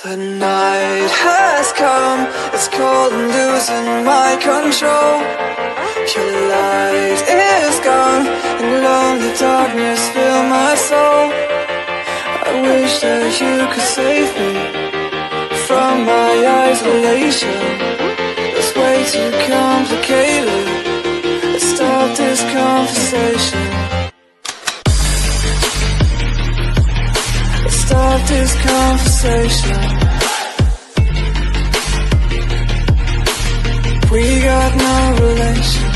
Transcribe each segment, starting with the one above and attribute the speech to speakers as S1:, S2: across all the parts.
S1: The night has come, it's cold and losing my control. Your light is gone, and lonely darkness fill my soul. I wish that you could save me from my isolation. It's way too complicated. Let's start this conversation. Let's start this conversation. We got no relation.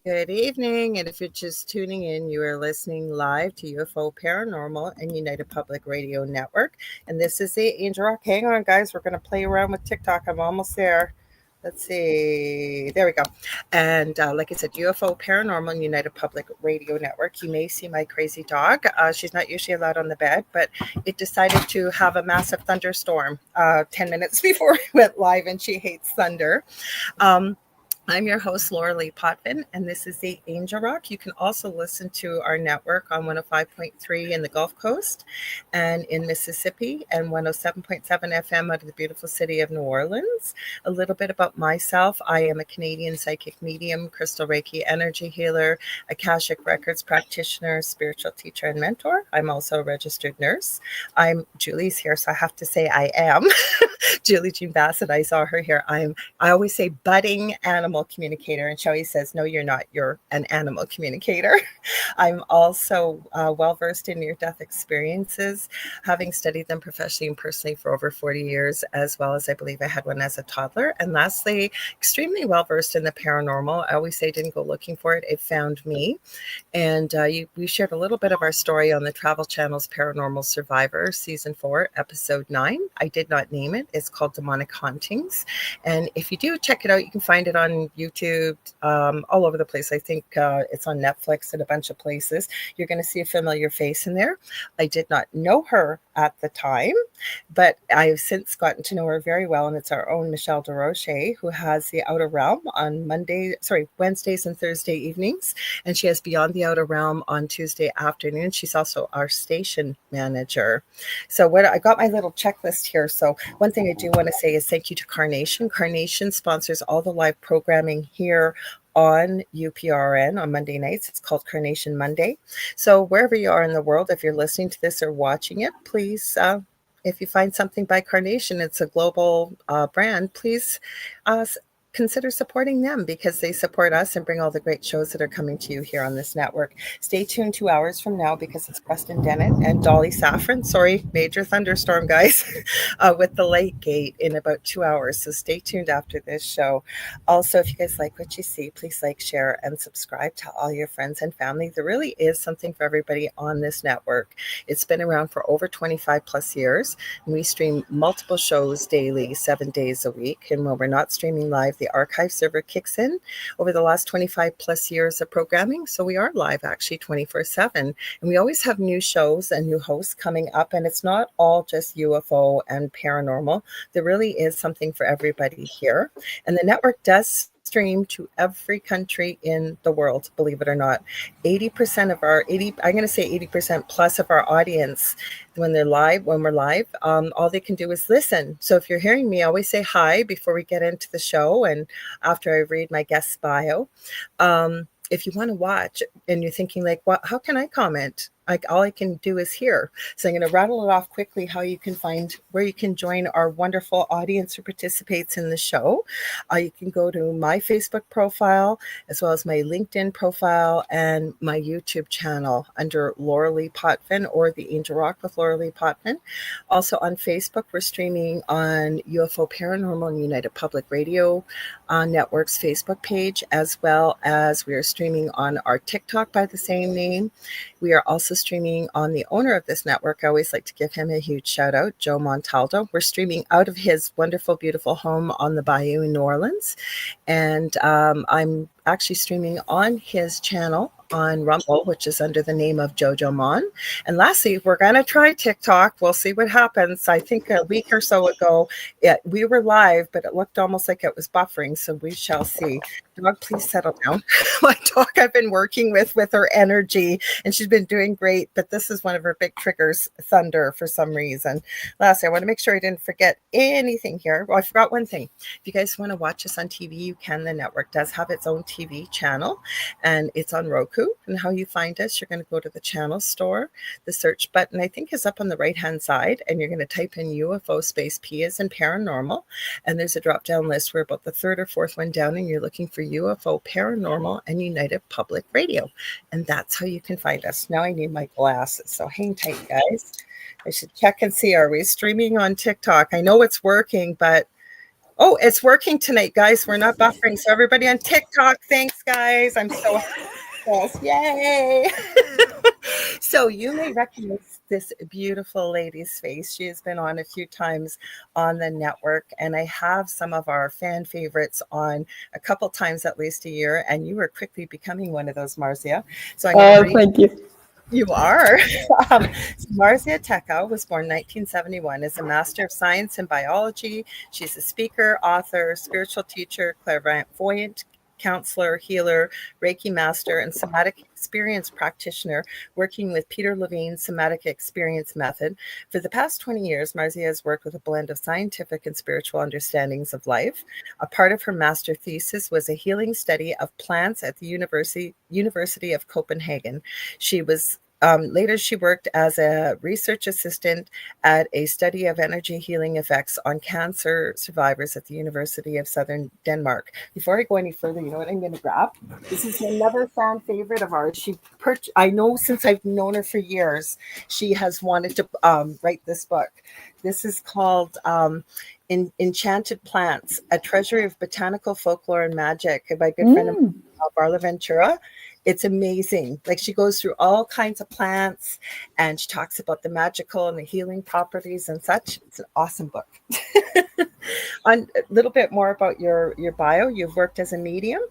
S2: Good evening, and if you're just tuning in, you are listening live to UFO Paranormal and United Public Radio Network, and this is the Angel Rock. Hang on, guys, we're going to play around with TikTok. I'm almost there. Let's see. There we go. And like I said, UFO Paranormal and United Public Radio Network. You may see my crazy dog. She's not usually allowed on the bed, but it decided to have a massive thunderstorm 10 minutes before we went live, and she hates thunder. I'm your host, Lorilei Potvin, and this is the Angel Rock. You can also listen to our network on 105.3 in the Gulf Coast and in Mississippi, and 107.7 FM out of the beautiful city of New Orleans. A little bit about myself. I am a Canadian psychic medium, crystal Reiki energy healer, Akashic Records practitioner, spiritual teacher, and mentor. I'm also a registered nurse. Julie's here, so I have to say I am. Julie Jean Bassett, I saw her here. I always say budding animal communicator, and Shelly says, no, you're not. You're an animal communicator. I'm also well-versed in near-death experiences, having studied them professionally and personally for over 40 years, as well as I believe I had one as a toddler. And lastly, extremely well-versed in the paranormal. I always say didn't go looking for it. It found me. And we shared a little bit of our story on the Travel Channel's Paranormal Survivor, Season 4, Episode 9. I did not name it. It's called Demonic Hauntings. And if you do check it out, you can find it on YouTube, all over the place. I think it's on Netflix and a bunch of places. You're going to see a familiar face in there. I did not know her at the time, but I've since gotten to know her very well, and it's our own Michelle DeRoche, who has the Outer Realm on Wednesdays and Thursday evenings, and she has Beyond the Outer Realm on Tuesday afternoon. She's also our station manager. So I got my little checklist here. So one thing I do want to say is thank you to Carnation. Carnation sponsors all the live programming here on UPRN on Monday nights. It's called Carnation Monday. So wherever you are in the world, if you're listening to this or watching it, please, if you find something by Carnation, it's a global brand, please consider supporting them, because they support us and bring all the great shows that are coming to you here on this network. Stay tuned 2 hours from now, because it's Preston Dennett and Dolly Saffron. Sorry, major thunderstorm, guys, with the Lake Gate in about 2 hours. So stay tuned after this show. Also, if you guys like what you see, please like, share, and subscribe. Tell all your friends and family. There really is something for everybody on this network. It's been around for over 25 plus years. And we stream multiple shows daily, 7 days a week. And when we're not streaming live, the archive server kicks in over the last 25 plus years of programming. So we are live actually 24/7. And we always have new shows and new hosts coming up. And it's not all just UFO and paranormal. There really is something for everybody here. And the network does stream to every country in the world, believe it or not. 80% of our I'm going to say 80% plus of our audience, when we're live, all they can do is listen. So if you're hearing me, I always say hi before we get into the show and after I read my guest's bio. If you want to watch and you're thinking like, how can I comment? Like, all I can do is hear. So I'm going to rattle it off quickly how you can find where you can join our wonderful audience who participates in the show. You can go to my Facebook profile, as well as my LinkedIn profile and my YouTube channel under Lorilei Potvin, or The Angel Rock with Lorilei Potvin. Also on Facebook, we're streaming on UFO Paranormal and United Public Radio Network's Facebook page, as well as we are streaming on our TikTok by the same name. We are also streaming on the owner of this network. I always like to give him a huge shout out, Joe Montaldo. We're streaming out of his wonderful, beautiful home on the Bayou in New Orleans. And I'm actually streaming on his channel on Rumble, which is under the name of Jojo Mon. And lastly, we're going to try TikTok. We'll see what happens. I think a week or so ago, we were live, but it looked almost like it was buffering. So we shall see. Dog, please settle down. My dog I've been working with her energy, and she's been doing great. But this is one of her big triggers, thunder, for some reason. Lastly, I want to make sure I didn't forget anything here. Well, I forgot one thing. If you guys want to watch us on TV, you can. The network does have its own TV channel, and it's on Roku. And how you find us, you're going to go to the channel store. The search button, I think, is up on the right-hand side, and you're going to type in UFO space P as in paranormal. And there's a drop-down list. We're about the third or fourth one down, and you're looking for UFO, Paranormal, and United Public Radio. And that's how you can find us. Now I need my glasses, so hang tight, guys. I should check and see, are we streaming on TikTok? I know it's working, but oh, it's working tonight, guys. We're not buffering. So everybody on TikTok, thanks, guys. I'm so happy. Yay. So you may recognize this beautiful lady's face. She has been on a few times on the network, and I have some of our fan favorites on a couple times at least a year, and you are quickly becoming one of those, Marzcia. So
S3: thank you.
S2: You are. Marzcia Techau was born in 1971 as a Master of Science in Biology. She's a speaker, author, spiritual teacher, clairvoyant counselor, healer, Reiki master, and somatic experience practitioner, working with Peter Levine's somatic experience method. For the past 20 years, Marzcia has worked with a blend of scientific and spiritual understandings of life. A part of her master thesis was a healing study of plants at the University of Copenhagen. She was later, she worked as a research assistant at a study of energy healing effects on cancer survivors at the University of Southern Denmark. Before I go any further, you know what I'm going to grab? This is another fan favorite of ours. I know since I've known her for years, she has wanted to write this book. This is called Enchanted Plants, A Treasury of Botanical Folklore and Magic by good friend of mine, Barla Ventura. It's amazing. Like, she goes through all kinds of plants, and she talks about the magical and the healing properties and such. It's an awesome book. On a little bit more about your bio, you've worked as a medium,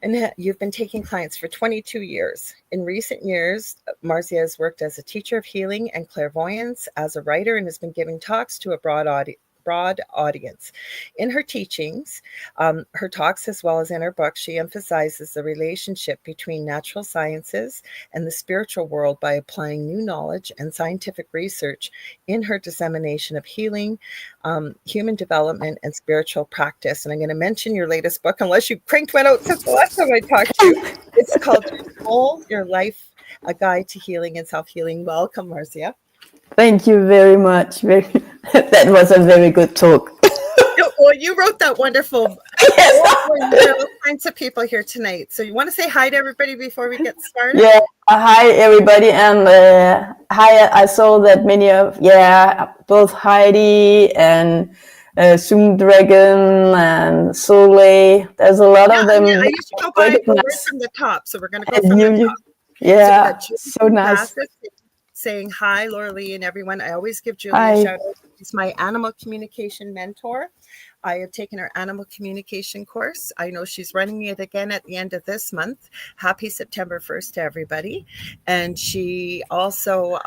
S2: and you've been taking clients for 22 years. In recent years, Marzcia has worked as a teacher of healing and clairvoyance, as a writer, and has been giving talks to a broad audience. In her teachings, her talks, as well as in her book, she emphasizes the relationship between natural sciences and the spiritual world by applying new knowledge and scientific research in her dissemination of healing, human development, and spiritual practice. And I'm going to mention your latest book, unless you cranked one out since the last time I talked to you. It's called Control Your Life, A Guide to Healing and Self-Healing. Welcome, Marzcia.
S3: Thank you very much. That was a very good talk.
S2: Well, you wrote that wonderful. Yes. There are all kinds of people here tonight. So you want to say hi to everybody before we get started?
S3: Yeah. Hi, everybody. And hi, I saw that many of, both Heidi and Zoom Dragon and Soleil. There's a lot of them.
S2: Yeah, I used to go by from the top. So we're going to go from the top.
S3: Yeah, so nice.
S2: Saying hi, Lorilei, and everyone. I always give Julie a shout out. She's my animal communication mentor. I have taken her animal communication course. I know she's running it again at the end of this month. Happy September 1st to everybody. And she also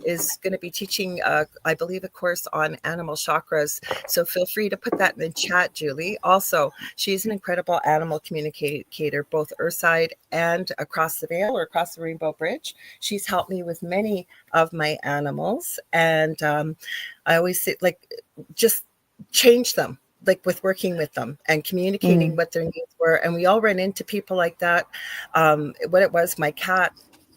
S2: is going to be teaching, I believe, a course on animal chakras. So feel free to put that in the chat, Julie. Also, she's an incredible animal communicator, both Earthside and across the Veil or across the Rainbow Bridge. She's helped me with many of my animals. And I always say, just change them, with working with them and communicating what their needs were. And we all ran into people like that. What it was, my cat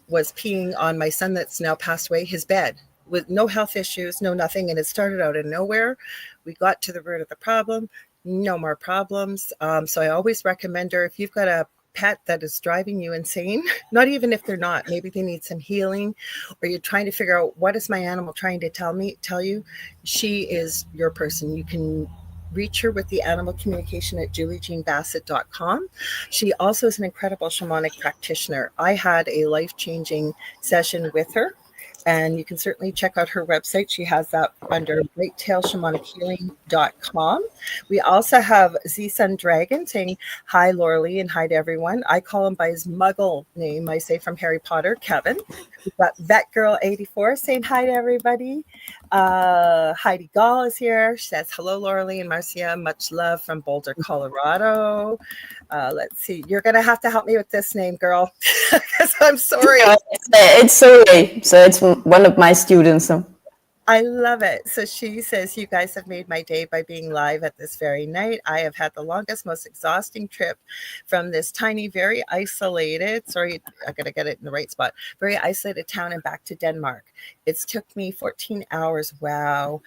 S2: was peeing on my son that's now passed away, his bed, with no health issues, no nothing. And it started out of nowhere. We got to the root of the problem, no more problems. So I always recommend her, if you've got a pet that is driving you insane, not even if they're not, maybe they need some healing, or you're trying to figure out, what is my animal trying to tell you, she is your person. You can reach her with the animal communication at juliejeanbassett.com. She also is an incredible shamanic practitioner. I had a life-changing session with her And you can certainly check out her website. She has that under greattailshamanichealing.com. We also have Z-Sun Dragon saying, hi, Lorilei, and hi to everyone. I call him by his muggle name, I say, from Harry Potter, Kevin. We've got Vet Girl 84 saying hi to everybody. Heidi Gall is here. She says, hello, Lorilei and Marzcia. Much love from Boulder, Colorado. Let's see. You're going to have to help me with this name, girl, because I'm sorry.
S3: It's Soleil, so it's one of my students. So.
S2: I love it. So she says, you guys have made my day by being live at this very night. I have had the longest, most exhausting trip from this tiny, very isolated, sorry, I got to get it in the right spot, very isolated town and back to Denmark. It's took me 14 hours. Wow.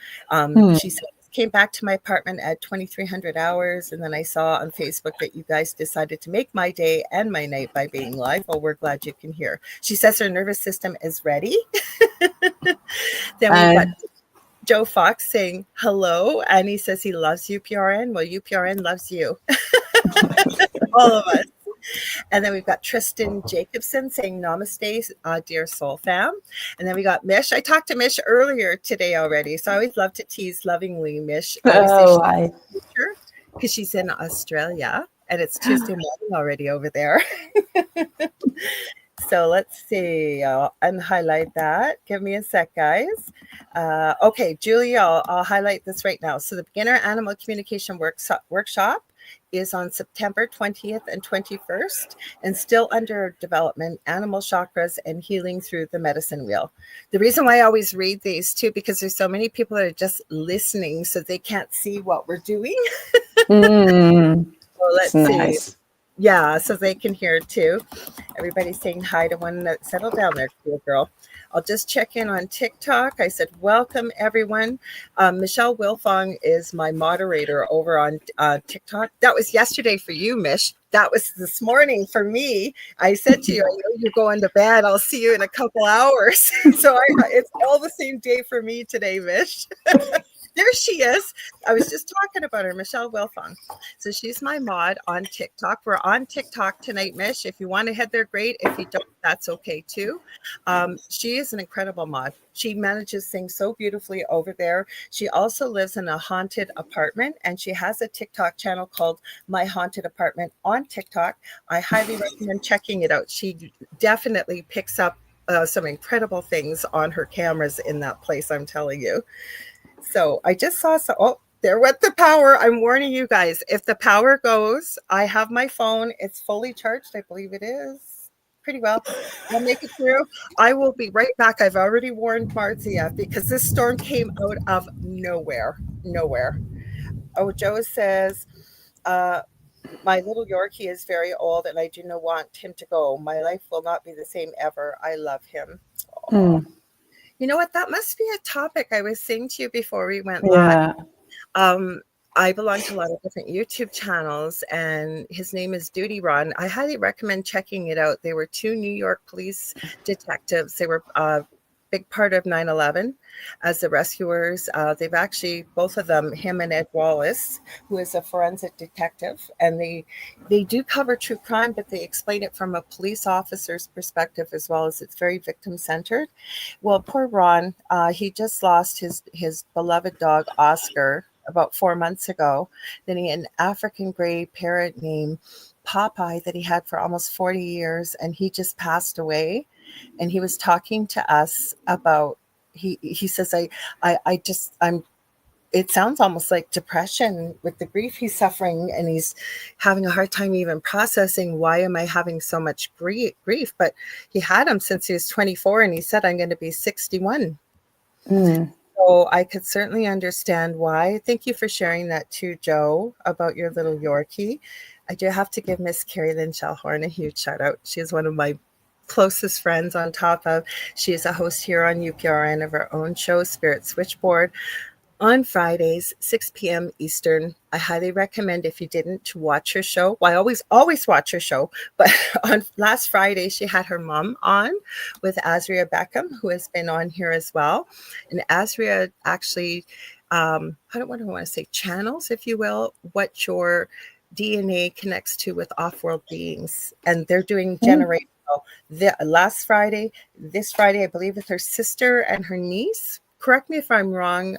S2: She said, came back to my apartment at 2300 hours, and then I saw on Facebook that you guys decided to make my day and my night by being live. Well, we're glad you can hear. She says her nervous system is ready. Then we've got Joe Fox saying hello, and he says he loves UPRN. Well, UPRN loves you. All of us. And then we've got Tristan Jacobson saying namaste, dear soul fam. And then we got Mish. I talked to Mish earlier today already, so I always love to tease lovingly Mish. Because she's in Australia, and it's Tuesday morning already over there. So let's see. I'll unhighlight that. Give me a sec, guys. Okay, Julie, I'll highlight this right now. So the Beginner Animal Communication Workshop is on September 20th and 21st, and still under development, animal chakras and healing through the medicine wheel. The reason why I always read these too, because there's so many people that are just listening, so they can't see what we're doing. So let's see. Yeah, so they can hear too. Everybody's saying hi to one that settled down there, cool girl. I'll just check in on TikTok. I said, welcome, everyone. Michelle Wilfong is my moderator over on TikTok. That was yesterday for you, Mish. That was this morning for me. I said to you, I know you're going to bed. I'll see you in a couple hours. So it's all the same day for me today, Mish. There she is. I was just talking about her, Michelle Wilfong. So she's my mod on TikTok. We're on TikTok tonight, Mish. If you want to head there, great. If you don't, that's okay too. She is an incredible mod. She manages things so beautifully over there. She also lives in a haunted apartment, and she has a TikTok channel called My Haunted Apartment on TikTok. I highly recommend checking it out. She definitely picks up some incredible things on her cameras in that place, I'm telling you. So I just saw, there went the power. I'm warning you guys, if the power goes, I have my phone. It's fully charged. I believe it is pretty well. I'll make it through. I will be right back. I've already warned Marzcia because this storm came out of nowhere. Oh, Joe says, my little Yorkie is very old and I do not want him to go. My life will not be the same ever. I love him. You know what? That must be a topic I was saying to you before we went live. I belong to a lot of different YouTube channels, and his name is Duty Ron. I highly recommend checking it out. They were two New York police detectives. They were big part of 9/11 as the rescuers. They've actually, both of them, him and Ed Wallace, who is a forensic detective, and they do cover true crime, but they explain it from a police officer's perspective as well, as it's very victim-centered. Well, poor Ron, he just lost his beloved dog, Oscar, about 4 months ago. Then he had an African gray parrot named Popeye that he had for almost 40 years, and he just passed away. And he was talking to us about, he says, it sounds almost like depression with the grief he's suffering, and he's having a hard time even processing, why am I having so much grief? But he had him since he was 24, and he said, I'm going to be 61. So I could certainly understand why. Thank you for sharing that too, Joe, about your little Yorkie. I do have to give Miss Carrie Lynn Shellhorn a huge shout out. She is one of my closest friends, on top of she is a host here on UPRN of her own show, Spirit Switchboard, on Fridays, 6 p.m. Eastern. I highly recommend, if you didn't, to watch her show. Well, I always watch her show, but on last Friday, she had her mom on with Azria Beckham, who has been on here as well. And Azria actually, I don't want to say channels, if you will, what your DNA connects to with off-world beings. And they're doing generational Last Friday, this Friday, I believe, with her sister and her niece. Correct me if I'm wrong,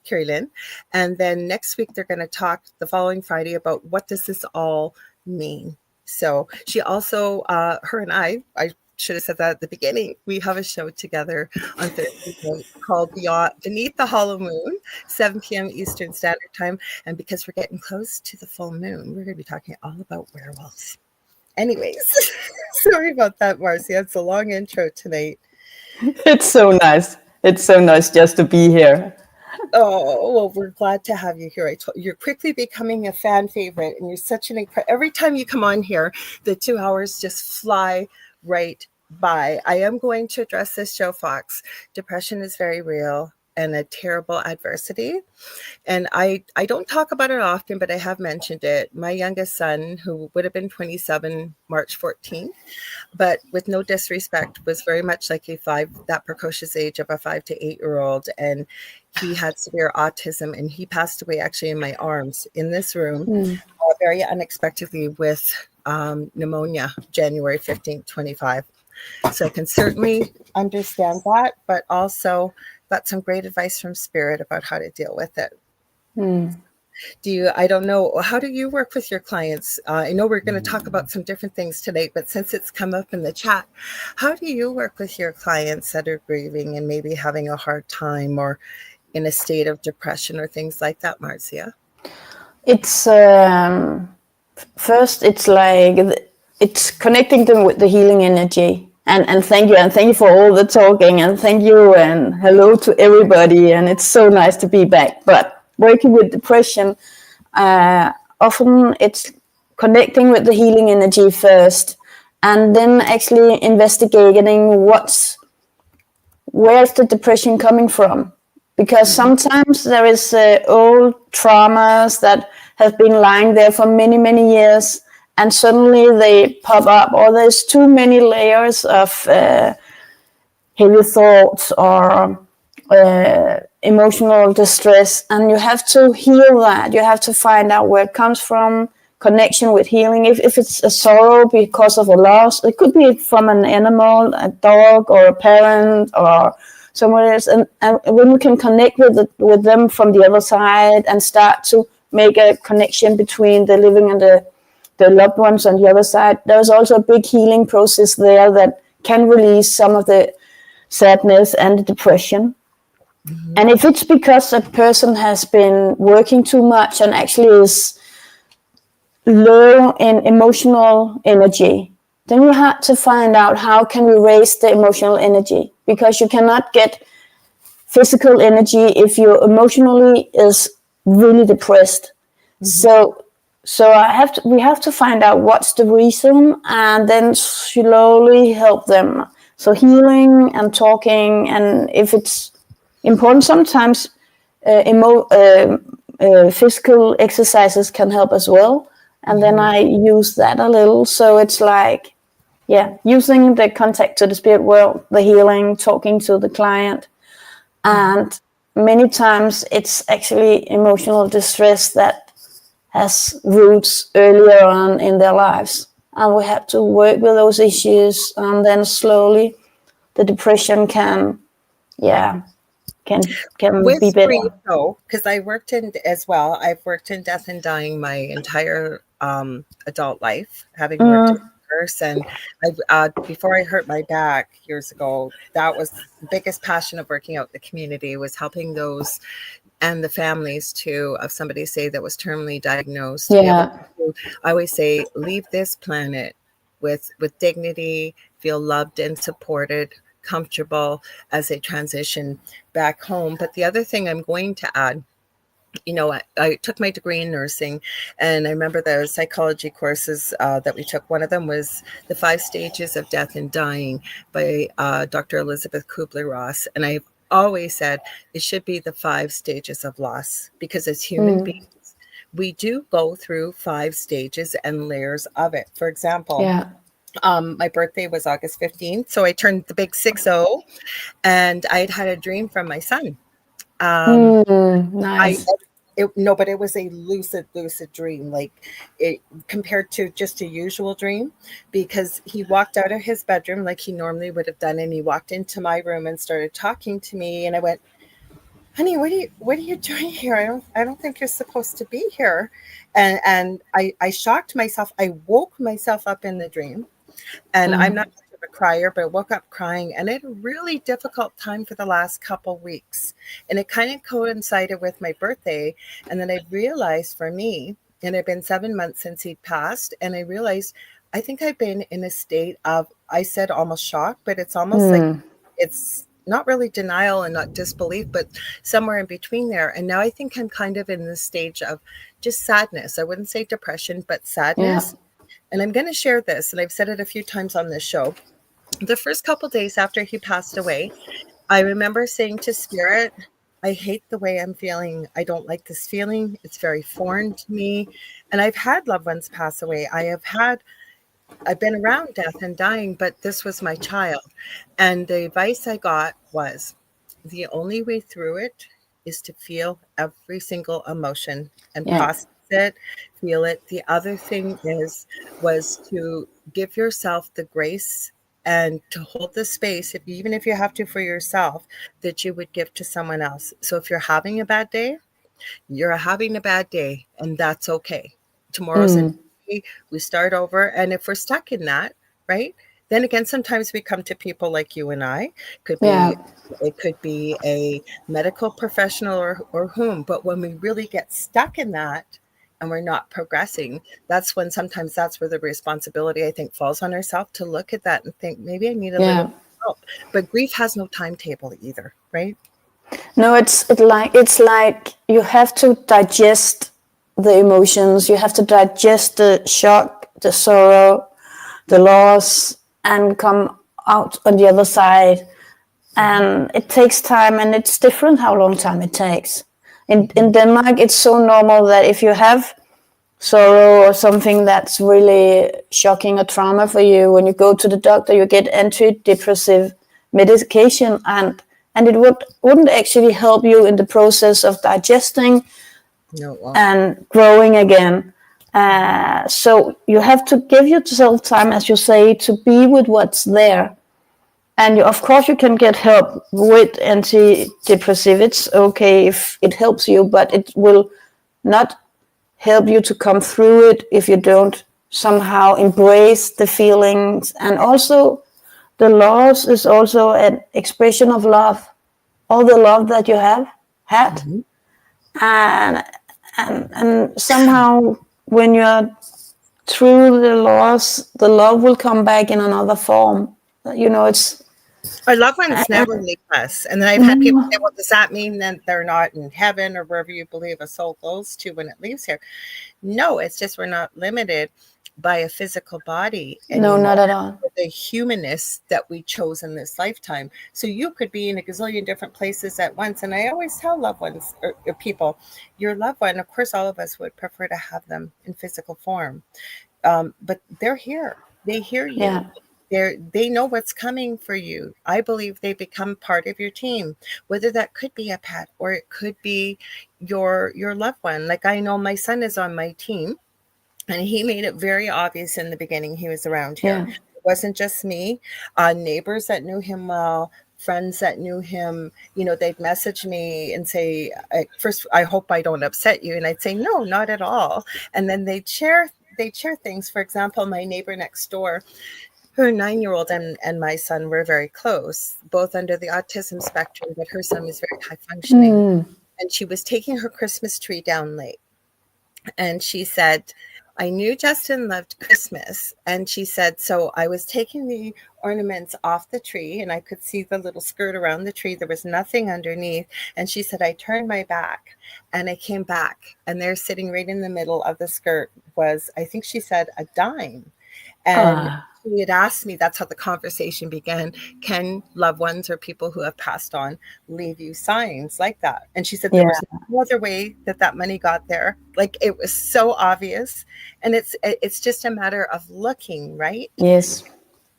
S2: Carrie Lynn. And then next week, they're going to talk the following Friday about what does this all mean. So she also, her and I should have said that at the beginning. We have a show together on Thursday night called Beneath the Hollow Moon, 7 p.m. Eastern Standard Time. And because we're getting close to the full moon, we're going to be talking all about werewolves. Anyways, sorry about that, Marzcia. It's a long intro tonight.
S3: It's so nice. It's so nice just to be here.
S2: Oh, well, we're glad to have you here. You're quickly becoming a fan favorite, and you're such an every time you come on here, the 2 hours just fly right by. I am going to address this show, Fox. Depression is very real and a terrible adversity. And I don't talk about it often, but I have mentioned it. My youngest son, who would have been 27 March 14th, but with no disrespect, was very much like that precocious age of a 5 to 8 year old. And he had severe autism, and he passed away actually in my arms in this room, very unexpectedly with pneumonia, January 15th, 25. So I can certainly understand that, but also got some great advice from Spirit about how to deal with it. I don't know, how do you work with your clients? I know we're going to talk about some different things today, but since it's come up in the chat, how do you work with your clients that are grieving and maybe having a hard time or in a state of depression or things like that, Marzcia?
S3: It's first, it's connecting them with the healing energy. And thank you for all the talking, and thank you and hello to everybody. And it's so nice to be back. But working with depression, often it's connecting with the healing energy first, and then actually investigating where's the depression coming from. Because sometimes there is old traumas that have been lying there for many, many years, and suddenly they pop up, or there's too many layers of heavy thoughts or emotional distress, and you have to heal that. You have to find out where it comes from, connection with healing. If it's a sorrow because of a loss, it could be from an animal, a dog or a parent or somewhere else, and when you can connect with them from the other side and start to make a connection between the living and the loved ones on the other side, there's also a big healing process there that can release some of the sadness and the depression. And if it's because a person has been working too much and actually is low in emotional energy, then you have to find out how can we raise the emotional energy, because you cannot get physical energy if you emotionally is really depressed. So we have to find out what's the reason, and then slowly help them. So healing and talking, and if it's important, sometimes physical exercises can help as well. And then I use that a little. So it's like, using the contact to the spirit world, the healing, talking to the client. And many times it's actually emotional distress that has roots earlier on in their lives. And we have to work with those issues, and then slowly the depression can be better.
S2: Because I worked in as well. I've worked in death and dying my entire adult life, having worked in nurse. And before I hurt my back years ago, that was the biggest passion of working out in the community, was helping those and the families too of somebody, say, that was terminally diagnosed. I always say, leave this planet with dignity, feel loved and supported, comfortable as they transition back home. But the other thing I'm going to add, I took my degree in nursing, and I remember the psychology courses that we took. One of them was The 5 Stages of Death and Dying by Dr. Elizabeth Kubler-Ross. And I've always said it should be the 5 stages of loss, because as human beings, we do go through 5 stages and layers of it. For example, my birthday was August 15th, so I turned the big 60, and I'd had a dream from my son.
S3: Nice.
S2: No, but it was a lucid dream, like it compared to just a usual dream, because he walked out of his bedroom like he normally would have done, and he walked into my room and started talking to me, and I went, honey, what are you doing here? I don't think you're supposed to be here. And I shocked myself. I woke myself up in the dream, and I'm not much of a crier, but I woke up crying, and I had a really difficult time for the last couple weeks. And it kind of coincided with my birthday. And then I realized for me, and it had been 7 months since he'd passed, and I realized I think I've been in a state of, I said almost shock, but it's almost like it's not really denial and not disbelief, but somewhere in between there. And now I think I'm kind of in this stage of just sadness. I wouldn't say depression, but sadness. And I'm going to share this, and I've said it a few times on this show. The first couple days after he passed away, I remember saying to Spirit, I hate the way I'm feeling. I don't like this feeling. It's very foreign to me. And I've had loved ones pass away. I've been around death and dying, but this was my child. And the advice I got was, the only way through it is to feel every single emotion and process it, feel it. The other thing was to give yourself the grace and to hold the space, even if you have to for yourself, that you would give to someone else. So if you're having a bad day, you're having a bad day, and that's okay. Tomorrow's a we start over. And if we're stuck in that, right, then again, sometimes we come to people like you and I. It could be a medical professional or whom. But when we really get stuck in that and we're not progressing, that's when sometimes that's where the responsibility, I think, falls on ourselves to look at that and think, maybe I need a little help. But grief has no timetable either, right?
S3: No, it's like you have to digest the emotions, you have to digest the shock, the sorrow, the loss, and come out on the other side. And it takes time, and it's different how long time it takes. In Denmark, it's so normal that if you have sorrow or something that's really shocking or trauma for you, when you go to the doctor, you get antidepressive medication, and it wouldn't actually help you in the process of digesting and growing again. So you have to give yourself time, as you say, to be with what's there. And of course you can get help with antidepressive. It's okay if it helps you, but it will not help you to come through it if you don't somehow embrace the feelings. And also the loss is also an expression of love, all the love that you have had. And somehow when you're through the loss, the love will come back in another form. You know, it's
S2: our loved ones never leave us. And then I've had people say, well, does that mean that they're not in heaven or wherever you believe a soul goes to when it leaves here? No, it's just we're not limited by a physical body anymore.
S3: No, not at all.
S2: The humanness that we chose in this lifetime. So you could be in a gazillion different places at once. And I always tell loved ones or people, your loved one, of course, all of us would prefer to have them in physical form. But they're here. They hear you.
S3: Yeah.
S2: They know what's coming for you. I believe they become part of your team, whether that could be a pet or it could be your loved one. Like I know my son is on my team, and he made it very obvious in the beginning he was around here.
S3: Yeah.
S2: It wasn't just me. Neighbors that knew him well, friends that knew him, you know, they'd message me and say, first, I hope I don't upset you. And I'd say, no, not at all. And then they'd share things. For example, my neighbor next door, her 9-year-old and my son were very close, both under the autism spectrum, but her son was very high functioning. And she was taking her Christmas tree down late. And she said, I knew Justin loved Christmas. And she said, so I was taking the ornaments off the tree and I could see the little skirt around the tree. There was nothing underneath. And she said, I turned my back and I came back, and there sitting right in the middle of the skirt was, I think she said, a dime. And she had asked me, that's how the conversation began, can loved ones or people who have passed on leave you signs like that? And she said there was no other way that money got there. Like it was so obvious. And it's just a matter of looking, right?
S3: Yes.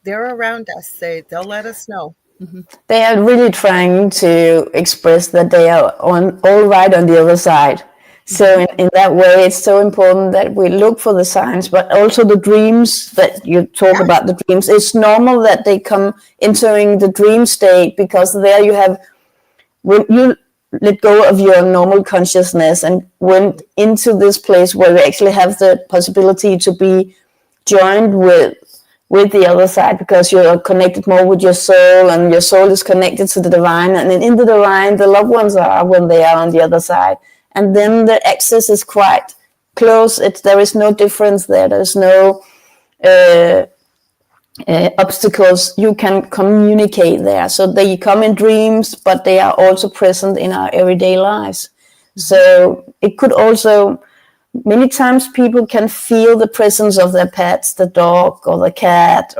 S2: They're around us. They'll let us know. Mm-hmm.
S3: They are really trying to express that they are all right on the other side. So in that way, it's so important that we look for the signs, but also the dreams that you talk about, the dreams. It's normal that they come entering the dream state, because there you have, when you let go of your normal consciousness and went into this place where you actually have the possibility to be joined with the other side, because you're connected more with your soul, and your soul is connected to the divine, and in the divine, the loved ones are when they are on the other side. And then the access is quite close. There is no difference there. There's no obstacles. You can communicate there. So they come in dreams, but they are also present in our everyday lives. So it could also, many times people can feel the presence of their pets, the dog or the cat,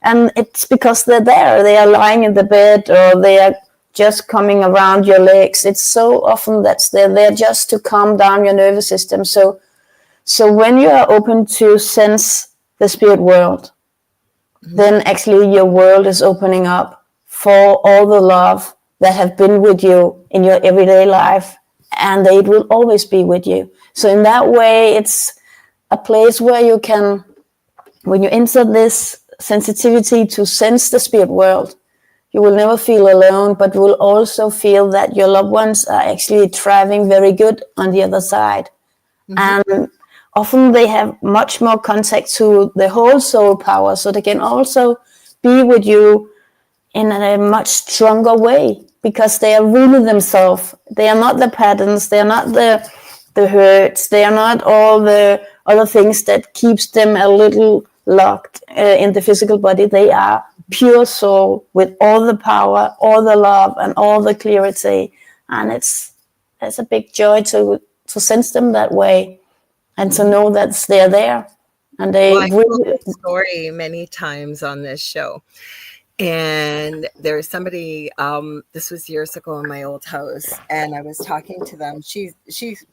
S3: and it's because they're there. They are lying in the bed, or they are just coming around your legs. It's so often that they're there just to calm down your nervous system. So when you are open to sense the spirit world, then actually your world is opening up for all the love that have been with you in your everyday life, and it will always be with you. So in that way, it's a place where you can, when you enter this sensitivity to sense the spirit world, you will never feel alone, but you will also feel that your loved ones are actually thriving very good on the other side. And often they have much more contact to the whole soul power, so they can also be with you in a much stronger way, because they are really themselves. They are not the patterns, they are not the hurts, they are not all the other things that keeps them a little locked in the physical body. They are pure soul with all the power, all the love, and all the clarity. And it's a big joy to sense them that way, and to know that they're there. And they
S2: I've told this story many times on this show. And there was somebody, this was years ago in my old house, and I was talking to them. She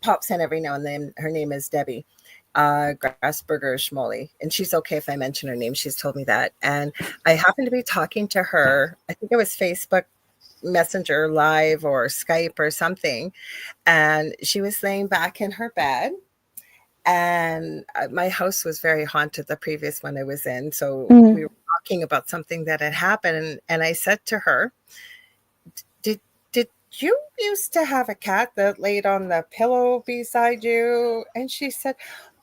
S2: pops in every now and then. Her name is Debbie Grassberger Schmoley, and she's okay if I mention her name. She's told me that. And I happened to be talking to her. I think it was Facebook Messenger Live or Skype or something. And she was laying back in her bed. And my house was very haunted, the previous one I was in. So we were talking about something that had happened. And I said to her, did you used to have a cat that laid on the pillow beside you? And she said,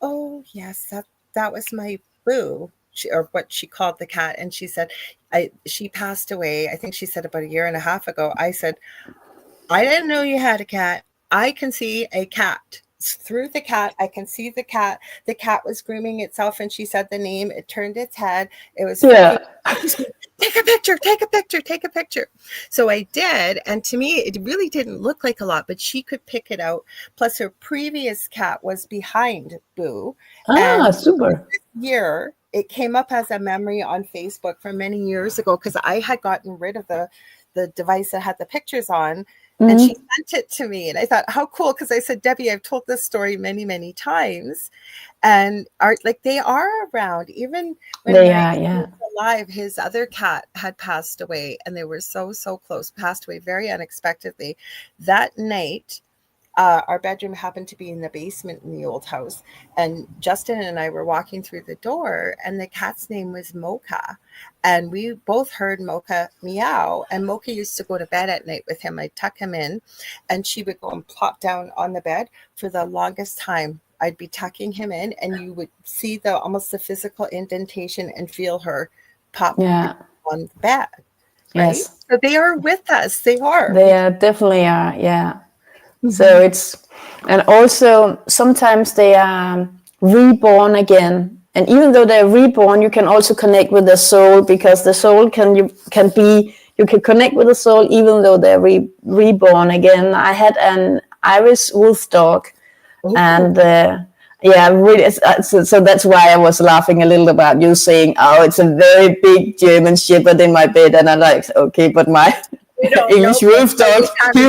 S2: oh, yes, that was my Boo, or what she called the cat. And she said, she passed away, I think she said about 1.5 years ago. I said, I didn't know you had a cat. I can see a cat. Through the cat, I can see the cat. The cat was grooming itself, and she said the name. It turned its head. It was take a picture, take a picture, take a picture. So I did, and to me, it really didn't look like a lot, but she could pick it out. Plus, her previous cat was behind Boo.
S3: And super.
S2: This year, it came up as a memory on Facebook from many years ago, because I had gotten rid of the device that had the pictures on. And she sent it to me, and I thought, how cool, because I said, Debbie, I've told this story many, many times, and they are around. Even when he was alive, his other cat had passed away, and they were so close, passed away very unexpectedly. That night, our bedroom happened to be in the basement in the old house, and Justin and I were walking through the door, and the cat's name was Mocha, and we both heard Mocha meow. And Mocha used to go to bed at night with him. I'd tuck him in, and she would go and plop down on the bed. For the longest time, I'd be tucking him in, and you would see almost the physical indentation and feel her pop on the bed. Right?
S3: Yes.
S2: So they are with us. They
S3: definitely are. Yeah. So and also sometimes they are reborn again. And even though they're reborn, you can also connect with the soul, because the soul you can connect with the soul even though they're reborn again. I had an Irish wolf dog, and really. So that's why I was laughing a little about you saying, "Oh, it's a very big German Shepherd in my bed," and I'm like, okay, but my
S2: We don't
S3: English
S2: know,
S3: wolf dog,
S2: but
S3: he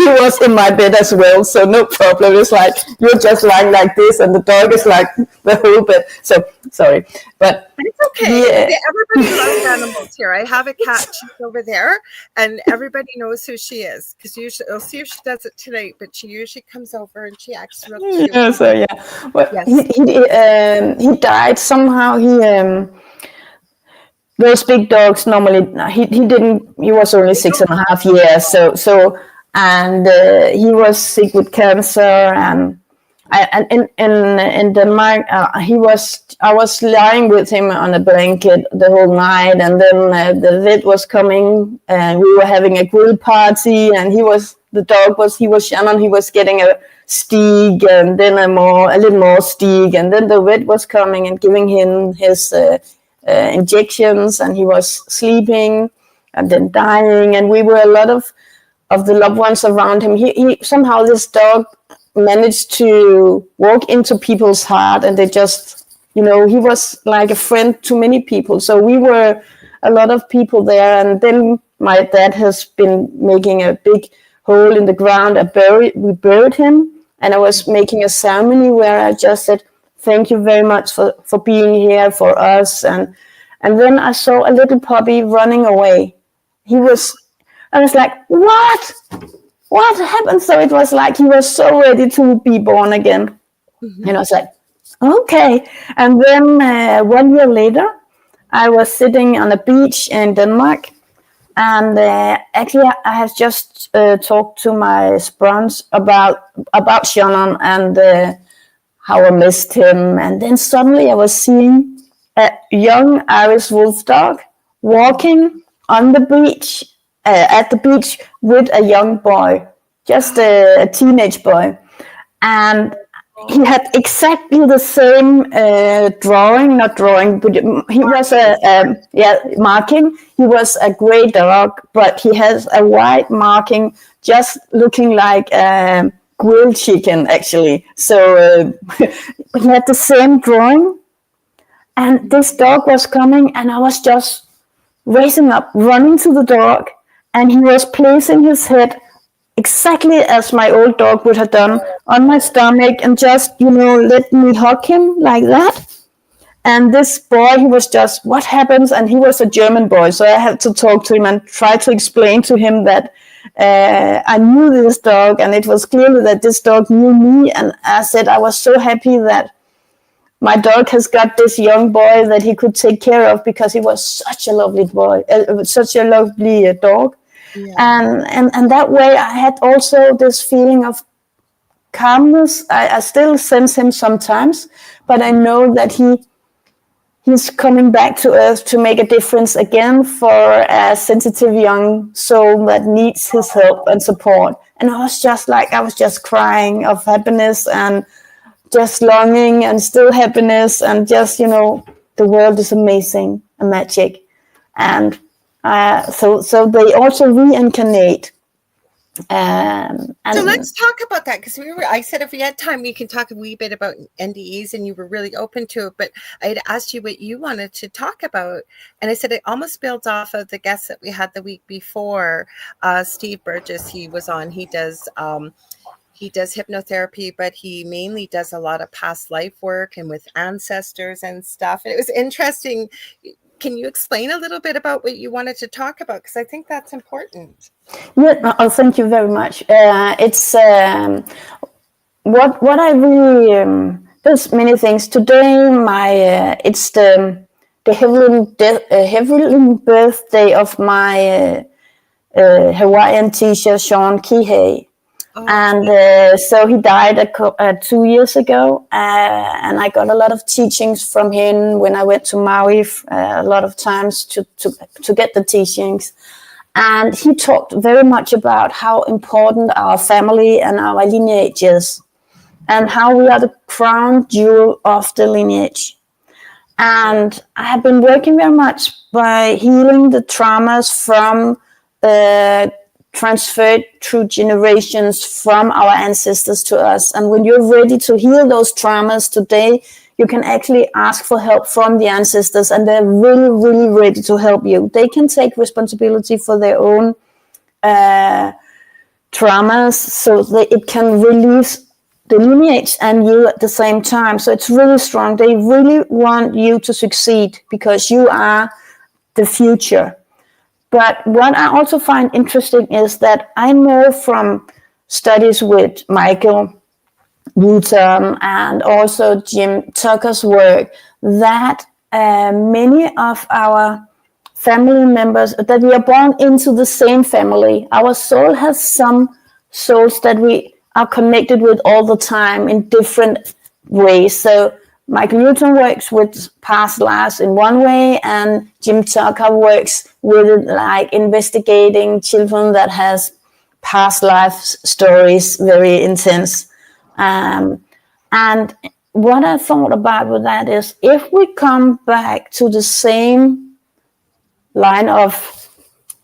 S3: was in my bed as well, so no problem. It's like you're just lying like this, and the dog is like the whole bed. So sorry, but
S2: it's okay. Everybody loves animals here. I have a cat. She's over there, and everybody knows who she is because usually I'll see if she does it tonight. But she usually comes over and she acts real cute.
S3: Yeah, so yeah, well,
S2: Yes.
S3: he died somehow. Those big dogs normally he was only 6.5 years, and he was sick with cancer, and in Denmark I was lying with him on a blanket the whole night, and then the vet was coming, and we were having a grill party, and he was Shannon, he was getting a steak, and then a little more steak, and then the vet was coming and giving him his injections, and he was sleeping and then dying, and we were a lot of the loved ones around him. He somehow, this dog managed to walk into people's heart, and they just, he was like a friend to many people. So we were a lot of people there, and then my dad has been making a big hole in the ground. We buried him, and I was making a ceremony where I just said, thank you very much for being here for us. And then I saw a little puppy running away. I was like, what happened? So it was like he was so ready to be born again. Mm-hmm. And I was like, okay. And then 1 year later, I was sitting on a beach in Denmark. And actually, I have just talked to my spawns about Shannon and how I missed him. And then suddenly I was seeing a young Irish wolf dog walking on the beach, at the beach with a young boy, just a teenage boy. And he had exactly the same marking. He was a gray dog, but he has a white marking, just looking like grilled chicken, actually. So he had the same drawing, and this dog was coming, and I was just raising up, running to the dog, and he was placing his head exactly as my old dog would have done on my stomach, and just, let me hug him like that. And this boy, he was just, what happens? And he was a German boy, so I had to talk to him and try to explain to him that I knew this dog, and it was clearly that this dog knew me. And I said I was so happy that my dog has got this young boy that he could take care of, because he was such a lovely boy, such a lovely dog. Yeah. And that way I had also this feeling of calmness. I still sense him sometimes, but I know that he's coming back to earth to make a difference again for a sensitive young soul that needs his help and support. And I was just crying of happiness, and just longing, and still happiness, and just, the world is amazing and magic. And so they also reincarnate. And
S2: so let's talk about that, because I said if we had time we can talk a wee bit about NDEs, and you were really open to it, but I had asked you what you wanted to talk about, and I said it almost builds off of the guest that we had the week before, Steve Burgess. He was on. He does hypnotherapy, but he mainly does a lot of past life work and with ancestors and stuff. And it was interesting. Can you explain a little bit about what you wanted to talk about? Because I think that's important.
S3: Yeah, thank you very much. It's what I really there's many things today. It's the heavenly birthday of my Hawaiian teacher Sean Kihei. Oh. And so he died 2 years ago, and I got a lot of teachings from him when I went to Maui a lot of times to get the teachings. And he talked very much about how important our family and our lineage is, and how we are the crown jewel of the lineage. And I have been working very much by healing the traumas from transferred through generations from our ancestors to us. And when you're ready to heal those traumas today, you can actually ask for help from the ancestors, and they're really, really ready to help you. They can take responsibility for their own traumas, so that it can release the lineage and you at the same time. So it's really strong. They really want you to succeed because you are the future. But what I also find interesting is that I know from studies with Michael Newton and also Jim Tucker's work that many of our family members, that we are born into the same family. Our soul has some souls that we are connected with all the time in different ways. So Michael Newton works with past lives in one way, and Jim Tucker works with like investigating children that has past life stories, very intense. And what I thought about with that is, if we come back to the same line of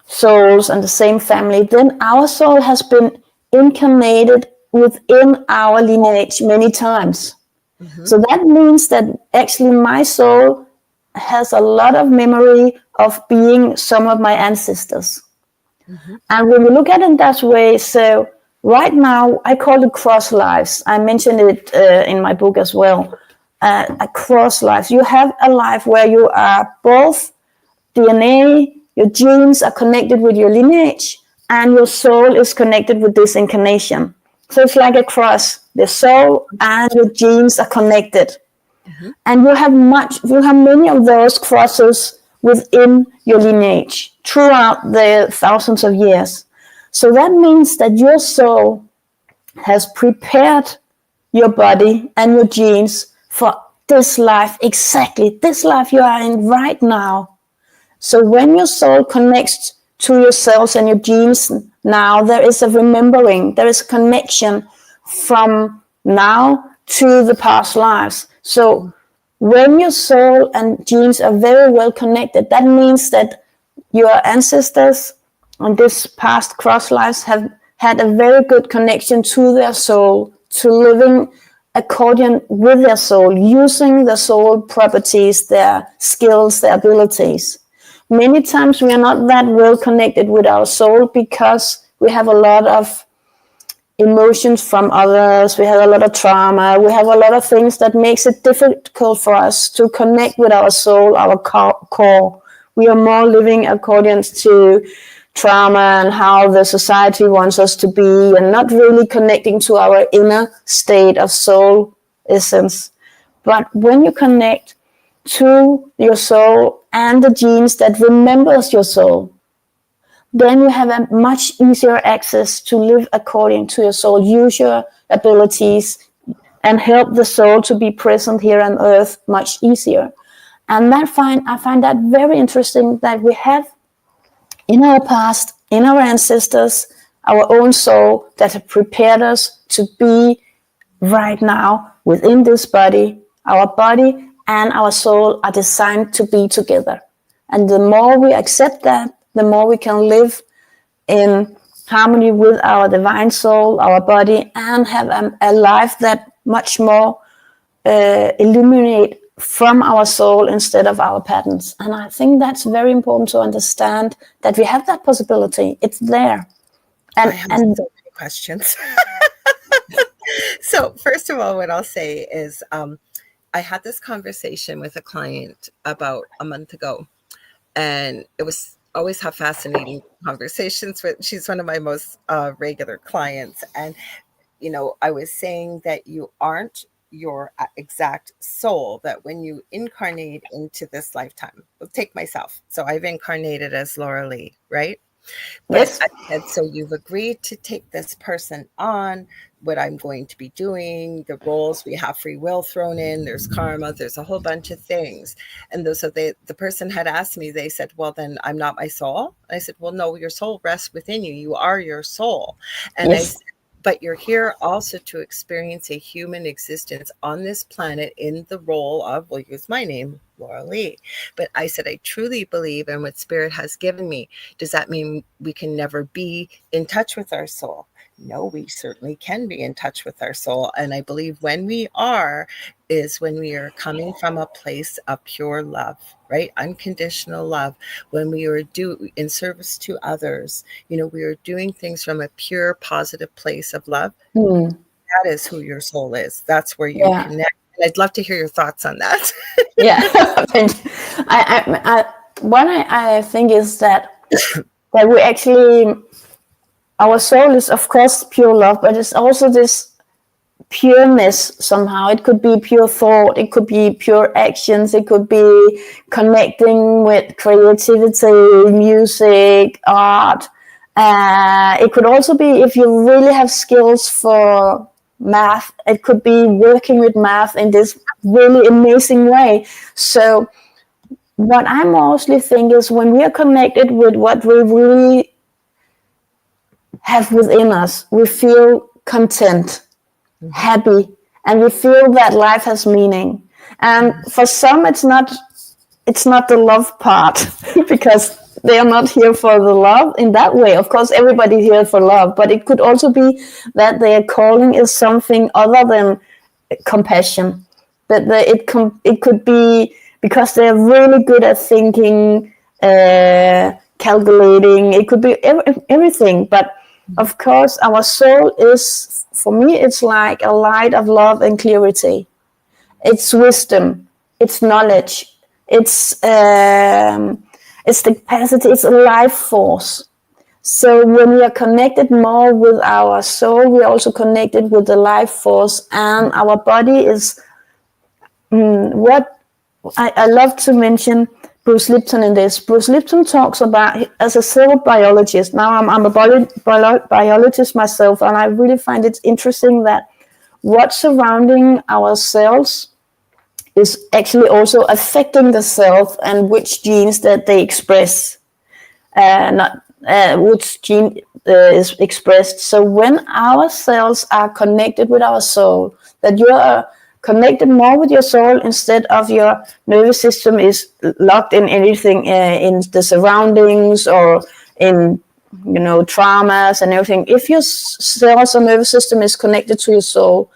S3: souls and the same family, then our soul has been incarnated within our lineage many times. Mm-hmm. So that means that actually my soul has a lot of memory of being some of my ancestors. Mm-hmm. And when we look at it in that way, so right now I call it cross lives. I mentioned it in my book as well. A cross lives. You have a life where you are both DNA, your genes are connected with your lineage, and your soul is connected with this incarnation. So it's like a cross. The soul and your genes are connected. Mm-hmm. And you have many of those crosses within your lineage throughout the thousands of years. So that means that your soul has prepared your body and your genes for this life, exactly this life you are in right now. So when your soul connects to your cells and your genes now, there is a remembering, there is a connection from now to the past lives. So when your soul and genes are very well connected, that means that your ancestors on this past cross lives have had a very good connection to their soul, to living according with their soul, using the soul properties, their skills, their abilities. Many times we are not that well connected with our soul because we have a lot of emotions from others, we have a lot of trauma, we have a lot of things that makes it difficult for us to connect with our soul, our core. We are more living according to trauma and how the society wants us to be, and not really connecting to our inner state of soul essence. But when you connect to your soul and the genes that remembers your soul, then you have a much easier access to live according to your soul, use your abilities, and help the soul to be present here on earth much easier. And I find that very interesting, that we have in our past, in our ancestors, our own soul that have prepared us to be right now within this body. Our body and our soul are designed to be together. And the more we accept that, the more we can live in harmony with our divine soul, our body, and have a life that much more illuminate from our soul instead of our patterns. And I think that's very important to understand, that we have that possibility. It's there.
S2: And I have so many questions. So first of all, what I'll say is I had this conversation with a client about a month ago, and it was always have fascinating conversations with. She's one of my most regular clients, and I was saying that you aren't your exact soul, that when you incarnate into this lifetime, we'll take myself. So I've incarnated as Lorilei, right?
S3: Yes.
S2: But I said, so you've agreed to take this person on, what I'm going to be doing, the roles, we have free will thrown in, there's karma, there's a whole bunch of things. And the person had asked me, they said, well, then I'm not my soul. And I said, well, no, your soul rests within you. You are your soul. And yes. I said, but you're here also to experience a human existence on this planet in the role of, we'll use my name, Lorilei. But I said, I truly believe in what Spirit has given me. Does that mean we can never be in touch with our soul? No, we certainly can be in touch with our soul. And I believe when we are, is when we are coming from a place of pure love, right? Unconditional love. When we are in service to others, we are doing things from a pure, positive place of love. That is who your soul is. That's where you connect. And I'd love to hear your thoughts on that.
S3: Yeah. I think is that we actually, our soul is of course pure love, but it's also this pureness somehow. It could be pure thought, it could be pure actions, it could be connecting with creativity, music, art. It could also be, if you really have skills for math, it could be working with math in this really amazing way. So what I mostly think is when we are connected with what we really have within us, we feel content, happy, and we feel that life has meaning. And for some, it's not the love part because they are not here for the love in that way. Of course, everybody's here for love, but it could also be that their calling is something other than compassion. That it could be because they're really good at thinking, calculating. It could be everything. But of course, our soul is, for me, it's like a light of love and clarity. It's wisdom. It's knowledge. It's the capacity. It's a life force. So when we are connected more with our soul, we are also connected with the life force, and our body is what I love to mention Bruce Lipton in this. Bruce Lipton talks about, as a cell biologist, now I'm a biologist myself, and I really find it interesting that what's surrounding our cells is actually also affecting the cells and which genes that they express, which gene is expressed. So when our cells are connected with our soul, that you are connected more with your soul instead of your nervous system is locked in anything, in the surroundings or in traumas and everything. If your cells or nervous system is connected to your soul,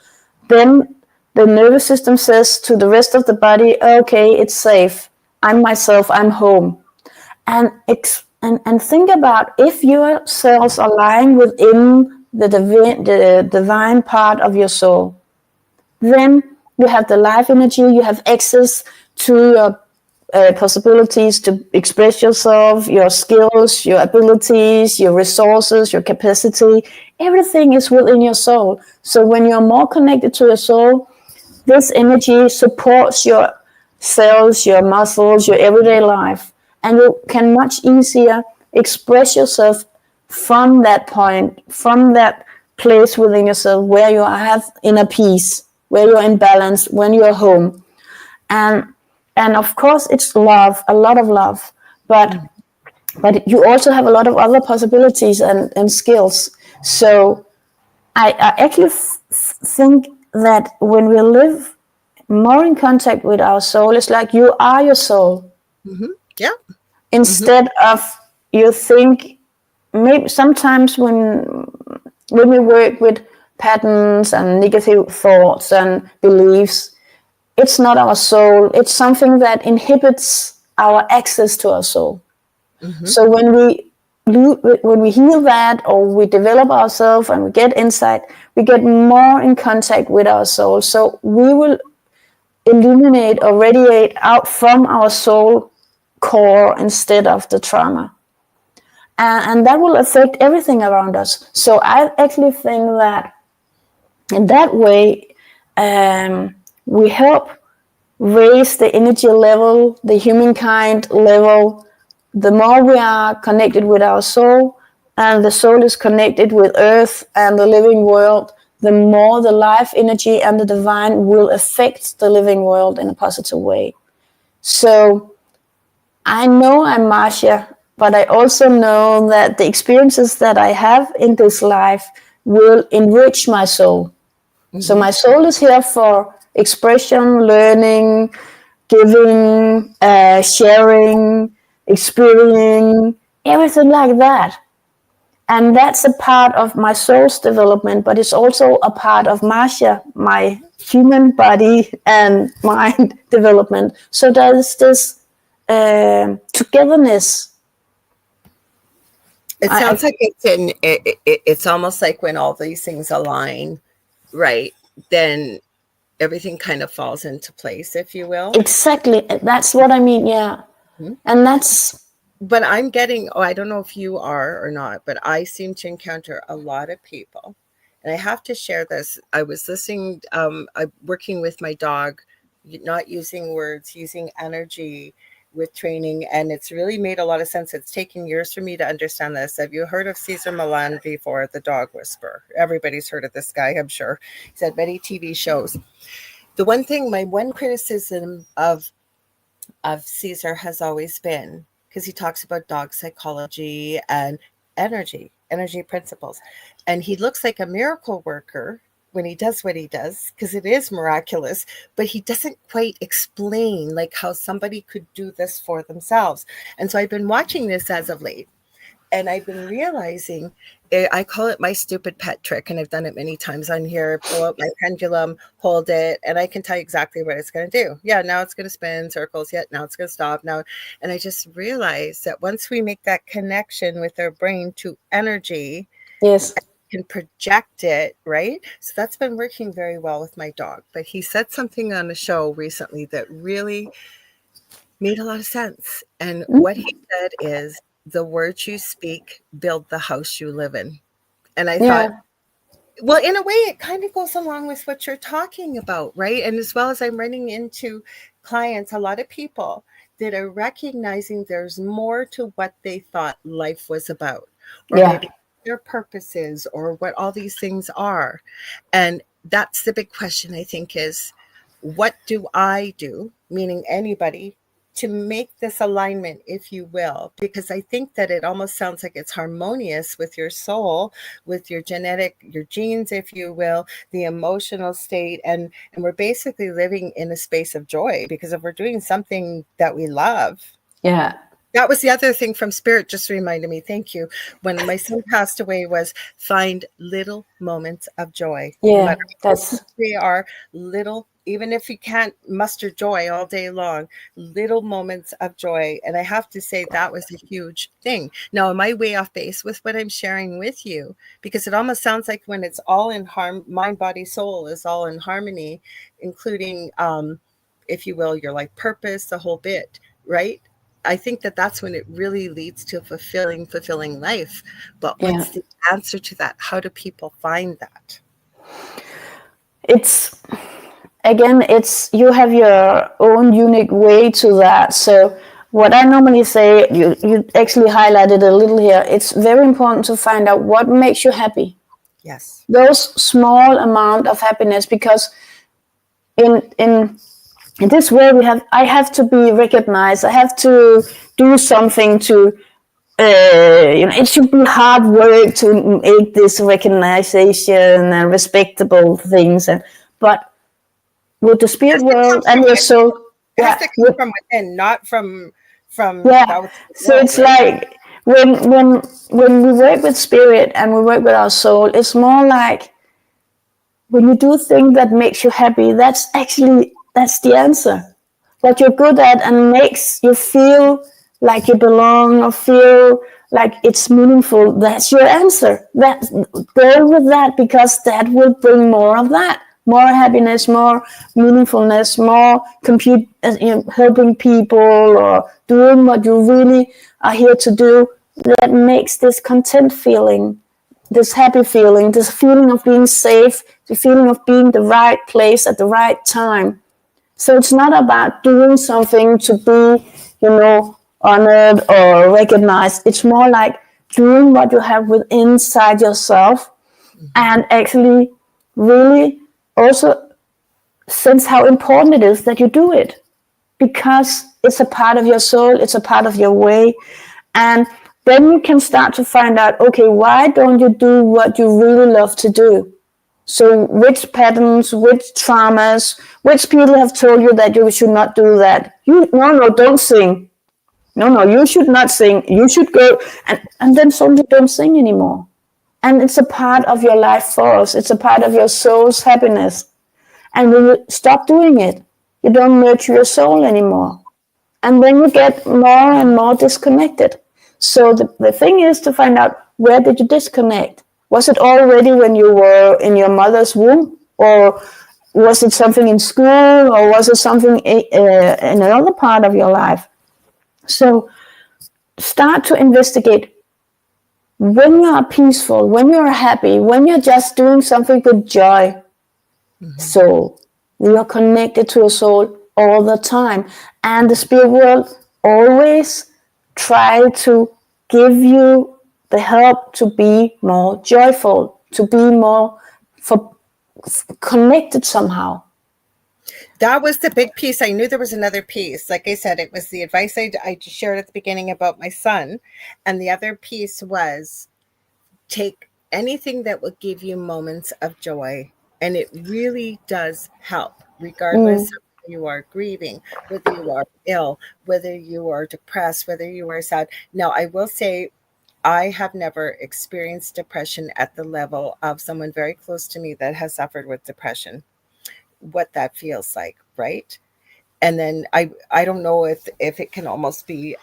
S3: then the nervous system says to the rest of the body, okay, it's safe, I'm myself, I'm home. And think about, if your cells are lying within the divine part of your soul, then you have the life energy, you have access to your possibilities to express yourself, your skills, your abilities, your resources, your capacity. Everything is within your soul. So when you're more connected to your soul, this energy supports your cells, your muscles, your everyday life. And you can much easier express yourself from that point, from that place within yourself where you have inner peace, where you're in balance, when you're home. And of course, it's love, a lot of love. But you also have a lot of other possibilities and skills. So I actually think that when we live more in contact with our soul, it's like you are your soul.
S2: Mm-hmm. Yeah.
S3: Instead of, you think, maybe sometimes when we work with patterns and negative thoughts and beliefs, it's not our soul. It's something that inhibits our access to our soul. Mm-hmm. So when we heal that, or we develop ourselves and we get insight, we get more in contact with our soul. So we will illuminate or radiate out from our soul core instead of the trauma. And that will affect everything around us. So I actually think that in that way, we help raise the energy level, the humankind level. The more we are connected with our soul, and the soul is connected with earth and the living world, the more the life energy and the divine will affect the living world in a positive way. So I know I'm Marzcia, but I also know that the experiences that I have in this life will enrich my soul. Mm-hmm. So my soul is here for expression, learning, giving, sharing, experiencing, everything like that. And that's a part of my soul's development, but it's also a part of Marzcia, my human body and mind development. So there's this togetherness.
S2: It sounds like it's almost like when all these things align, right? Then everything kind of falls into place, if you will.
S3: Exactly. That's what I mean. Yeah. Mm-hmm. And that's.
S2: But I'm getting, I don't know if you are or not, but I seem to encounter a lot of people. And I have to share this. I was listening, I'm working with my dog, not using words, using energy with training, and it's really made a lot of sense. It's taken years for me to understand this. Have you heard of Cesar Millan before? The dog whisperer. Everybody's heard of this guy, I'm sure. He's had many TV shows. The one thing, my one criticism of Cesar has always been, because he talks about dog psychology and energy principles, and he looks like a miracle worker when he does what he does, because it is miraculous, but he doesn't quite explain like how somebody could do this for themselves. And so I've been watching this as of late, and I've been realizing, I call it my stupid pet trick, and I've done it many times on here. Pull out my pendulum, hold it, and I can tell you exactly what it's going to do. Yeah, now it's going to spin circles. Yeah, now it's going to stop. Now, and I just realized that once we make that connection with our brain to energy,
S3: yes,
S2: can project it, right? So that's been working very well with my dog. But he said something on a show recently that really made a lot of sense. And what he said is, the words you speak build the house you live in. And I thought, well, in a way, it kind of goes along with what you're talking about, right? And as well as I'm running into clients, a lot of people that are recognizing there's more to what they thought life was about, or maybe their purposes, or what all these things are. And that's the big question, I think, is what do I do, meaning anybody, to make this alignment, if you will, because I think that it almost sounds like it's harmonious with your soul, with your your genes, if you will, the emotional state. And we're basically living in a space of joy, because if we're doing something that we love.
S3: Yeah.
S2: That was the other thing from Spirit, just reminded me, thank you, when my son passed away, was find little moments of joy.
S3: Yeah,
S2: no matter how they are, little, even if you can't muster joy all day long, little moments of joy. And I have to say that was a huge thing. Now, am I way off base with what I'm sharing with you? Because it almost sounds like when it's all in mind, body, soul is all in harmony, including, if you will, your life purpose, the whole bit, right? I think that that's when it really leads to a fulfilling life. But what's the answer to that? How do people find that?
S3: It's you have your own unique way to that. So what I normally say, you actually highlighted a little here. It's very important to find out what makes you happy.
S2: Yes.
S3: Those small amount of happiness, because in this world I have to be recognized. I have to do something to, it should be hard work to make this recognition and respectable things. But with the spirit world and your soul,
S2: it has to come from within, not from.
S3: Yeah. So it's like when we work with spirit and we work with our soul, it's more like when you do things that makes you happy. That's the answer. What you're good at and makes you feel like you belong or feel like it's meaningful. That's your answer. Go with that, because that will bring more of that. More happiness, more meaningfulness, more helping people or doing what you really are here to do. That makes this content feeling, this happy feeling, this feeling of being safe, the feeling of being the right place at the right time. So it's not about doing something to be, honored or recognized. It's more like doing what you have within inside yourself, and actually really also sense how important it is that you do it, because it's a part of your soul, it's a part of your way. And then you can start to find out, okay, why don't you do what you really love to do? So which patterns, which traumas, which people have told you that you should not do that? No, don't sing. No, you should not sing. You should go, and then suddenly don't sing anymore. And it's a part of your life force. It's a part of your soul's happiness. And when you stop doing it, you don't nurture your soul anymore. And then you get more and more disconnected. So the thing is to find out, where did you disconnect? Was it already when you were in your mother's womb? Or was it something in school? Or was it something in another part of your life? So start to investigate. When you are peaceful, when you are happy, when you're just doing something with joy, soul, we are connected to a soul all the time. And the spirit world always try to give you the help to be more joyful, to be more connected somehow.
S2: That was the big piece. I knew there was another piece. Like I said, it was the advice I shared at the beginning about my son. And the other piece was take anything that will give you moments of joy. And it really does help, regardless of whether you are grieving, whether you are ill, whether you are depressed, whether you are sad. Now, I will say, I have never experienced depression at the level of someone very close to me that has suffered with depression, what that feels like, right? And then I don't know if it can almost be,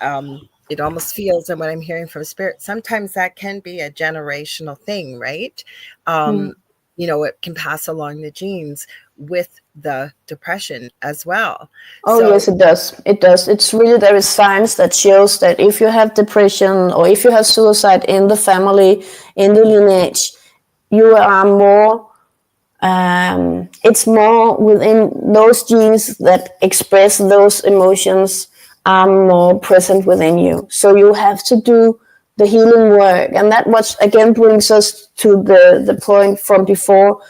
S2: it almost feels, and what I'm hearing from spirit, sometimes that can be a generational thing, right? You know, it can pass along the genes with the depression as well.
S3: Oh, so, yes, it does. It does. It's really, there is science that shows that if you have depression or if you have suicide in the family, in the lineage, you are more, it's more within those genes that express those emotions are more present within you. So you have to do the healing work. And that what again brings us to the point from before.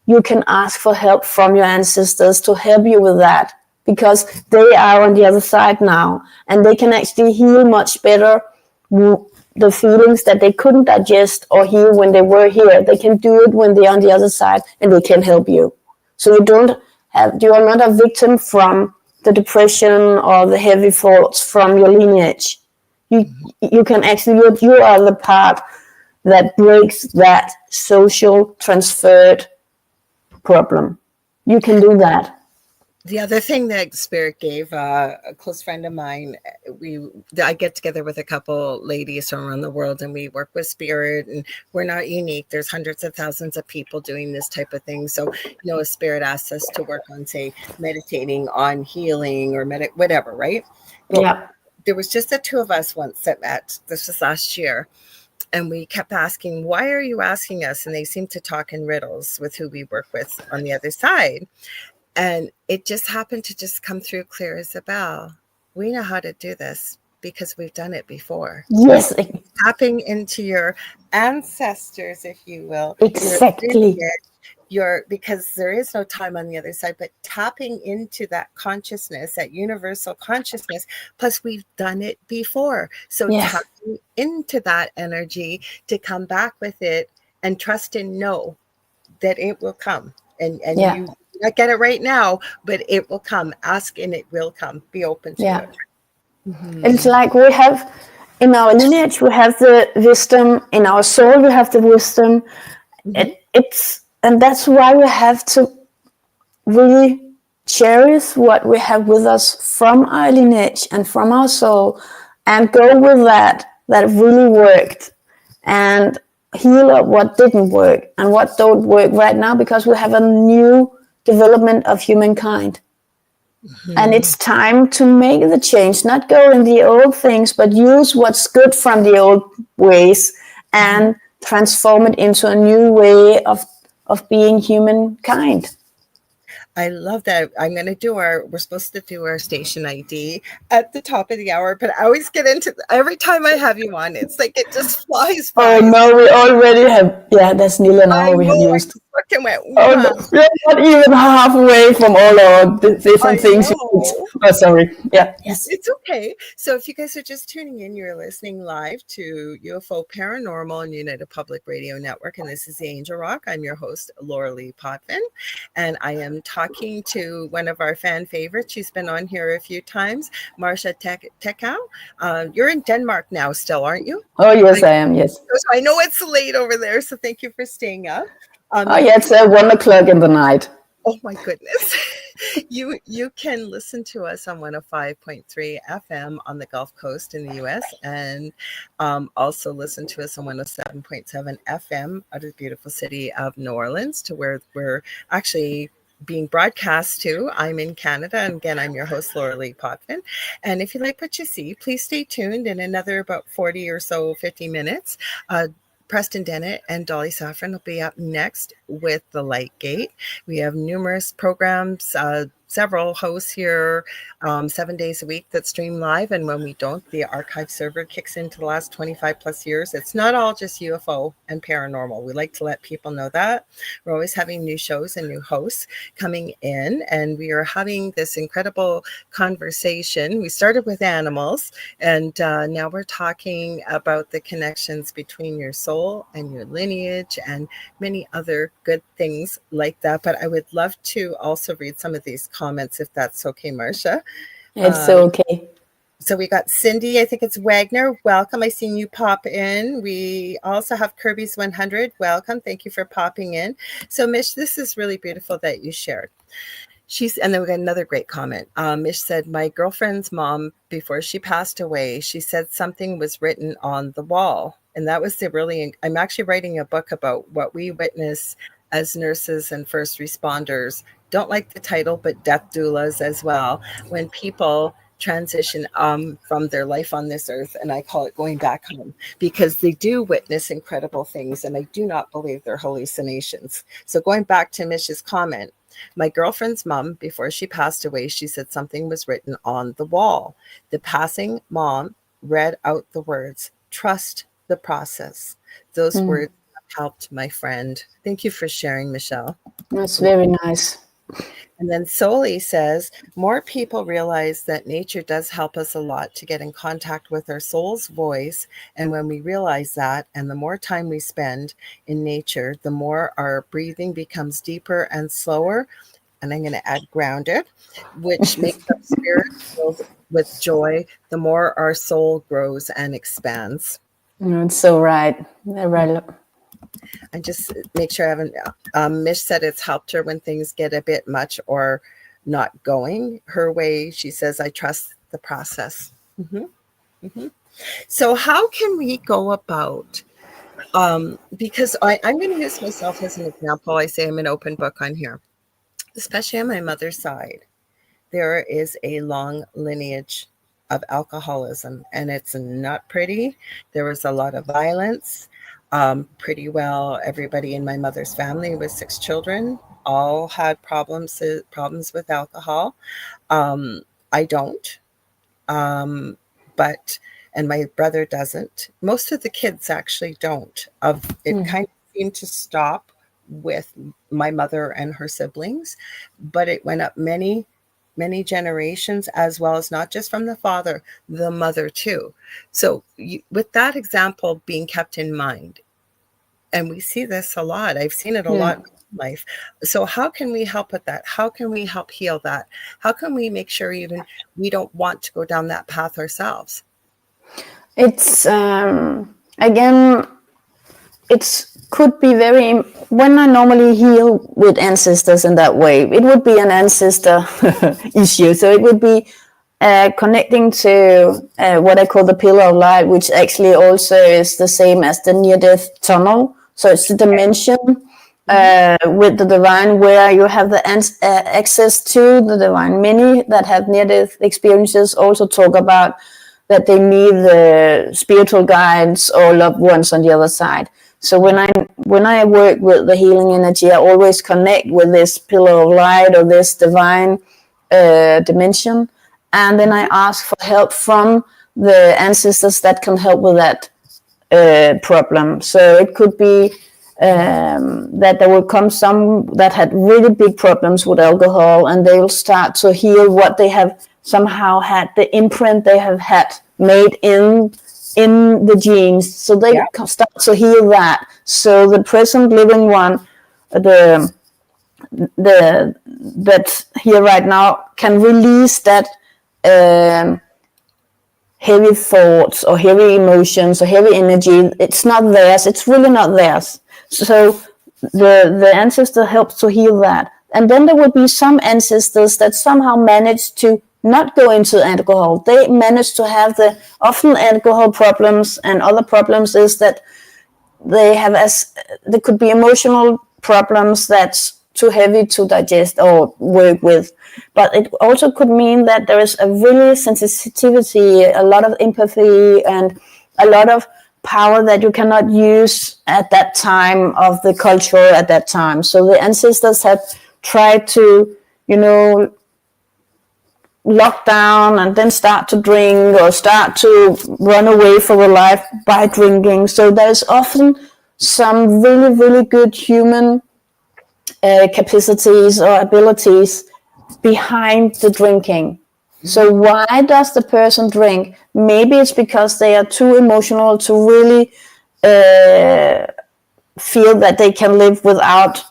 S3: You can ask for help from your ancestors to help you with that, because they are on the other side now, and they can actually heal much better the feelings that they couldn't digest or heal when they were here. They can do it when they're on the other side, and they can help you. So you are not a victim from the depression or the heavy thoughts from your lineage. You can actually, you are the part that breaks that social transferred problem. You can do that.
S2: The other thing that spirit gave a close friend of mine, I get together with a couple ladies from around the world, and we work with spirit, and we're not unique. There's hundreds of thousands of people doing this type of thing. So, you know, a spirit asks us to work on, say, meditating on healing or whatever, right? Well, yeah. There was just the two of us once that met. This was last year. And we kept asking, why are you asking us? And they seemed to talk in riddles with who we work with on the other side. And it just happened to just come through clear as a bell. We know how to do this because we've done it before.
S3: Yes.
S2: Tapping into your ancestors, if you will.
S3: Exactly.
S2: Because there is no time on the other side, but tapping into that consciousness, that universal consciousness, plus we've done it before. So tapping into that energy to come back with it and trust and know that it will come. And you not get it right now, but it will come. Ask and it will come. Be open to it.
S3: Mm-hmm. It's like we have in our lineage, we have the wisdom. In our soul, we have the wisdom. Mm-hmm. And that's why we have to really cherish what we have with us from our lineage and from our soul, and go with that really worked, and heal up what didn't work and what don't work right now, because we have a new development of humankind. Mm-hmm. And it's time to make the change, not go in the old things, but use what's good from the old ways and transform it into a new way of being humankind.
S2: I love that. I'm going to we're supposed to do our station ID at the top of the hour, but I always get into, every time I have you on, it's like it just flies by.
S3: Oh no, we already have, that's nearly an hour we have used.
S2: and went,
S3: Oh,
S2: wow.
S3: no, we're not even halfway from all our different things.
S2: Know.
S3: Oh, sorry. Yeah.
S2: Yes, it's okay. So if you guys are just tuning in, you're listening live to UFO Paranormal and United Public Radio Network, and this is the Angel Rock. I'm your host, Lorilei Potvin, and I am talking to one of our fan favorites. She's been on here a few times, Marzcia Techau. You're in Denmark now still, aren't you?
S3: Oh, yes, I am. Yes.
S2: I know it's late over there, so thank you for staying up.
S3: Oh, yeah, it's 1 o'clock in the night.
S2: Oh my goodness. You can listen to us on 105.3 FM on the Gulf Coast in the US, and also listen to us on 107.7 FM out of the beautiful city of New Orleans, to where we're actually being broadcast to. I'm in Canada, and again, I'm your host, Lorilei Potvin. And if you like what you see, please stay tuned. In another about 40 or so, 50 minutes, Preston Dennett and Dolly Saffron will be up next with The Light Gate. We have numerous programs, several hosts here 7 days a week that stream live. And when we don't, the archive server kicks into the last 25 plus years. It's not all just UFO and paranormal. We like to let people know that. We're always having new shows and new hosts coming in. And we are having this incredible conversation. We started with animals, and now we're talking about the connections between your soul and your lineage and many other good things like that. But I would love to also read some of these comments, if that's okay, Marzcia.
S3: It's okay.
S2: So we got Cindy, I think it's Wagner. Welcome. I seen you pop in. We also have Kirby's 100. Welcome. Thank you for popping in. So Mish, this is really beautiful that you shared. And then we got another great comment. Mish said, my girlfriend's mom, before she passed away, she said something was written on the wall. And that was I'm actually writing a book about what we witness as nurses and first responders. Don't like the title, but death doulas as well. When people transition from their life on this earth, and I call it going back home, because they do witness incredible things, and I do not believe they're hallucinations. So going back to Mish's comment, my girlfriend's mom, before she passed away, she said something was written on the wall. The passing mom read out the words, trust the process. Those words helped my friend. Thank you for sharing, Michelle.
S3: That's very nice.
S2: And then Soli says, more people realize that nature does help us a lot to get in contact with our soul's voice. And when we realize that, and the more time we spend in nature, the more our breathing becomes deeper and slower. And I'm going to add grounded, which makes our spirit filled with joy. The more our soul grows and expands.
S3: It's so right. Right.
S2: I just make sure I haven't. Mish said it's helped her when things get a bit much or not going her way. She says, I trust the process. So how can we go about, because I'm going to use myself as an example. I say I'm an open book on here, especially on my mother's side. There is a long lineage of alcoholism, and it's not pretty. There was a lot of violence. Pretty well, everybody in my mother's family with 6 children all had problems with alcohol. I don't, but and my brother doesn't. Most of the kids actually don't. It kind of seemed to stop with my mother and her siblings, but it went up many generations, as well as not just from the father, the mother too. So with that example being kept in mind, and we see this a lot, I've seen it a lot in my life. So how can we help with that? How can we help heal that? How can we make sure even we don't want to go down that path ourselves?
S3: It's again, could be very, when I normally heal with ancestors in that way, it would be an ancestor issue. So it would be connecting to what I call the pillar of light, which actually also is the same as the near-death tunnel. So it's the dimension with the divine, where you have the access to the divine. Many that have near-death experiences also talk about that they meet the spiritual guides or loved ones on the other side. So when I work with the healing energy, I always connect with this pillar of light or this divine dimension, and then I ask for help from the ancestors that can help with that problem. So it could be that there will come some that had really big problems with alcohol, and they will start to heal what they have somehow had, the imprint they have had made in the genes. So they start to heal that. So the present living one, the that's here right now, can release that heavy thoughts or heavy emotions or heavy energy. It's not theirs. It's really not theirs. So the ancestor helps to heal that. And then there will be some ancestors that somehow manage to not go into alcohol. They manage to have the often alcohol problems, and other problems is that they have there could be emotional problems that's too heavy to digest or work with. But it also could mean that there is a really sensitivity, a lot of empathy, and a lot of power that you cannot use at that time of the culture at that time. So the ancestors have tried to, lock down and then start to drink or start to run away for their life by drinking. So there's often some really, really good human capacities or abilities behind the drinking. So why does the person drink? Maybe it's because they are too emotional to really feel that they can live without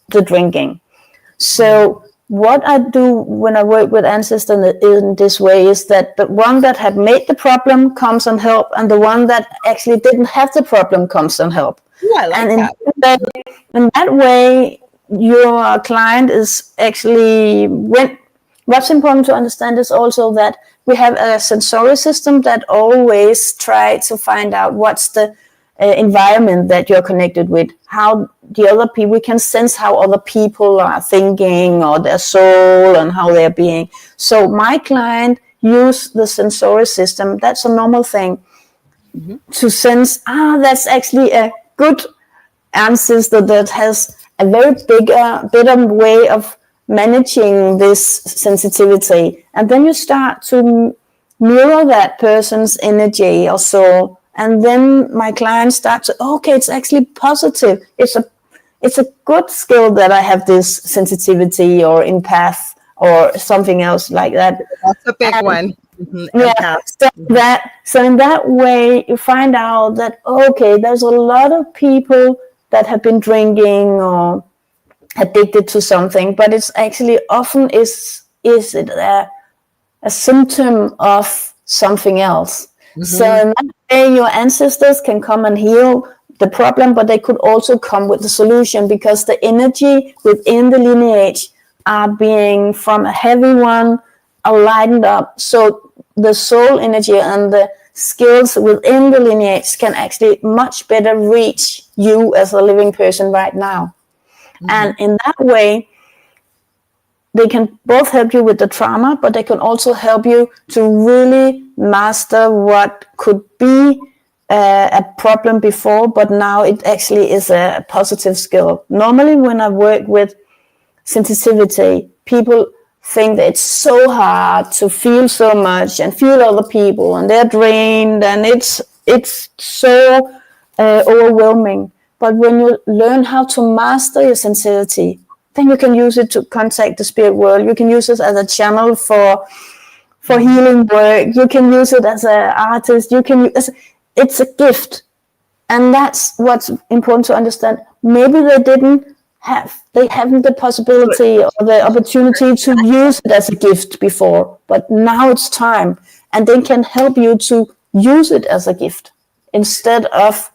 S3: the drinking. So what I do when I work with ancestors in this way is that the one that had made the problem comes and help, and the one that actually didn't have the problem comes and help.
S2: Yeah, I like
S3: that. In that way, your client is actually, what's important to understand is also that we have a sensory system that always try to find out what's the environment that you're connected with, how the other people, we can sense how other people are thinking or their soul and how they're being. So my client use the sensory system. That's a normal thing to sense, that's actually a good ancestor that has a very better way of managing this sensitivity. And then you start to mirror that person's energy or soul. And then my clients start to, okay, it's actually positive. It's a good skill that I have this sensitivity or empath or something else like that.
S2: That's a big one.
S3: Yeah. So in that way, you find out that, okay, there's a lot of people that have been drinking or addicted to something, but it's actually often is it a symptom of something else. So in that way, your ancestors can come and heal the problem, but they could also come with the solution, because the energy within the lineage are being from a heavy one are lightened up. So the soul energy and the skills within the lineage can actually much better reach you as a living person right now. And in that way, they can both help you with the trauma, but they can also help you to really master what could be a problem before, but now it actually is a positive skill. Normally, when I work with sensitivity, people think that it's so hard to feel so much and feel other people, and they're drained, and it's so overwhelming. But when you learn how to master your sensitivity, then you can use it to contact the spirit world. You can use it as a channel for healing work. You can use it as an artist. It's a gift. And that's what's important to understand. Maybe they haven't the possibility or the opportunity to use it as a gift before, but now it's time. And they can help you to use it as a gift instead of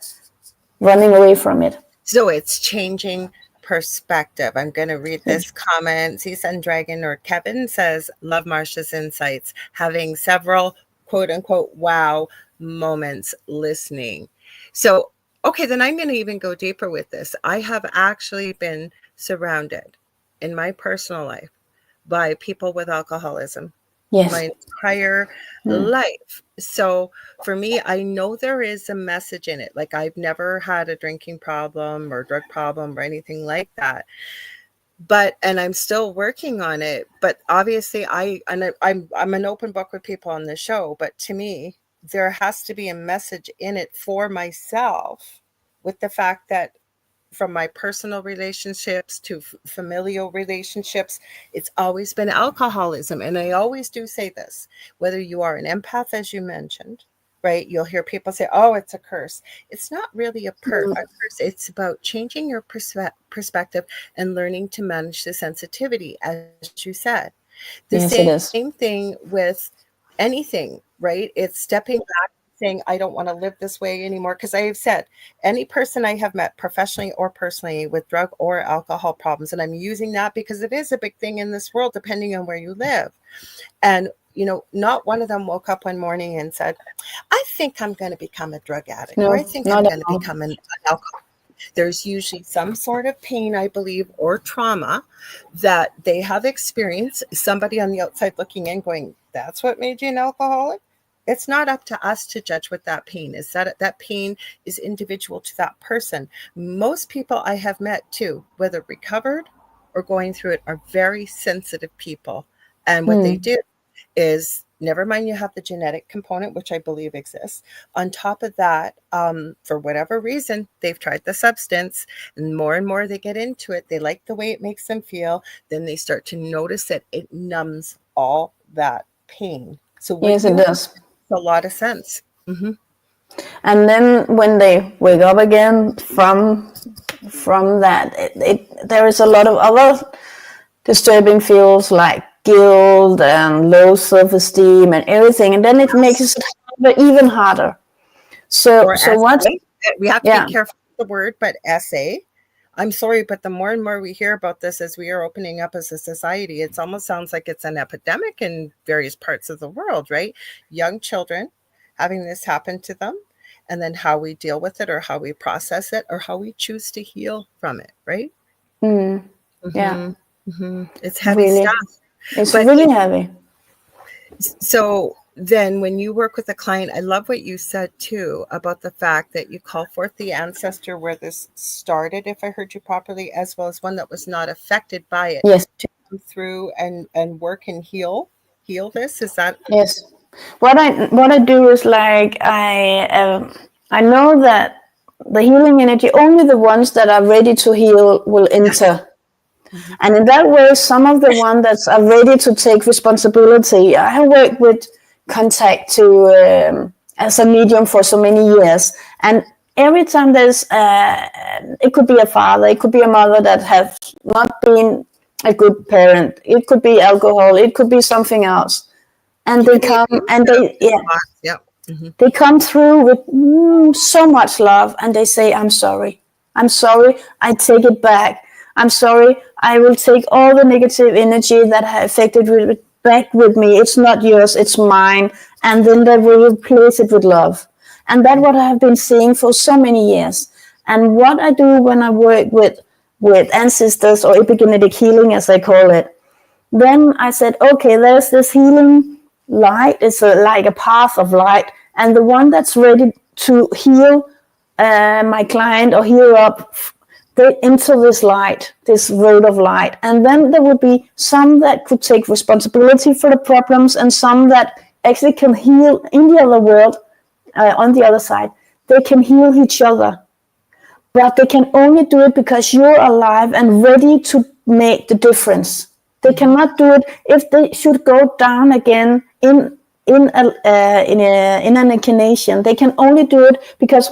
S3: running away from it.
S2: So it's changing perspective. I'm going to read this comment. Season Dragon or Kevin says, love Marzcia's insights, having several quote unquote wow moments listening. So, okay, then I'm going to even go deeper with this. I have actually been surrounded in my personal life by people with alcoholism. Yes. My entire life. So for me, I know there is a message in it. Like, I've never had a drinking problem or drug problem or anything like that. And I'm still working on it. But obviously I'm an open book with people on the show. But to me, there has to be a message in it for myself, with the fact that from my personal relationships to familial relationships, it's always been alcoholism. And I always do say this, whether you are an empath, as you mentioned, right? You'll hear people say, oh, it's a curse. It's not really a curse. It's about changing your perspective and learning to manage the sensitivity, as you said. The same thing with anything, right? It's stepping back, saying, I don't want to live this way anymore. Because I have said, any person I have met professionally or personally with drug or alcohol problems, and I'm using that because it is a big thing in this world, depending on where you live. And, you know, not one of them woke up one morning and said, I think I'm going to become a drug addict, or I think I'm going to become an alcoholic. There's usually some sort of pain, I believe, or trauma that they have experienced. Somebody on the outside looking in going, that's what made you an alcoholic? It's not up to us to judge what that pain is. That pain is individual to that person. Most people I have met too, whether recovered or going through it, are very sensitive people. And what they do is, never mind you have the genetic component, which I believe exists. On top of that, for whatever reason, they've tried the substance, and more they get into it. They like the way it makes them feel. Then they start to notice that it numbs all that pain. So
S3: yes, it does.
S2: A lot of sense. Mm-hmm.
S3: And then when they wake up again from that, there is a lot of other disturbing feels like guilt and low self-esteem and everything, and then it makes it even harder. So what
S2: we have to be careful with the word, but SA, I'm sorry, but the more and more we hear about this as we are opening up as a society, it almost sounds like it's an epidemic in various parts of the world, right? Young children having this happen to them, and then how we deal with it, or how we process it, or how we choose to heal from it, right?
S3: Yeah.
S2: It's heavy stuff.
S3: It's really heavy.
S2: So then when you work with a client, I love what you said too about the fact that you call forth the ancestor where this started, if I heard you properly, as well as one that was not affected by it.
S3: Yes.
S2: To come through and work and heal this. Is that?
S3: Yes. What I do is, like, I know that the healing energy, only the ones that are ready to heal will enter. And in that way, some of the ones that are ready to take responsibility, I have worked with contact to as a medium for so many years, and every time there's it could be a father, it could be a mother that have not been a good parent, it could be alcohol, it could be something else, and they come and they come through with so much love, and they say, I'm sorry, I take it back, I'm sorry, I will take all the negative energy that has affected it back with me. It's not yours, it's mine. And then they will replace it with love. And that's what I have been seeing for so many years. And what I do when I work with ancestors, or epigenetic healing, as I call it, then I said, okay, there's this healing light. It's like a path of light. And the one that's ready to heal my client or heal up, they enter this light, this road of light. And then there will be some that could take responsibility for the problems, and some that actually can heal in the other world, on the other side. They can heal each other. But they can only do it because you're alive and ready to make the difference. They cannot do it if they should go down again in an incarnation. They can only do it because,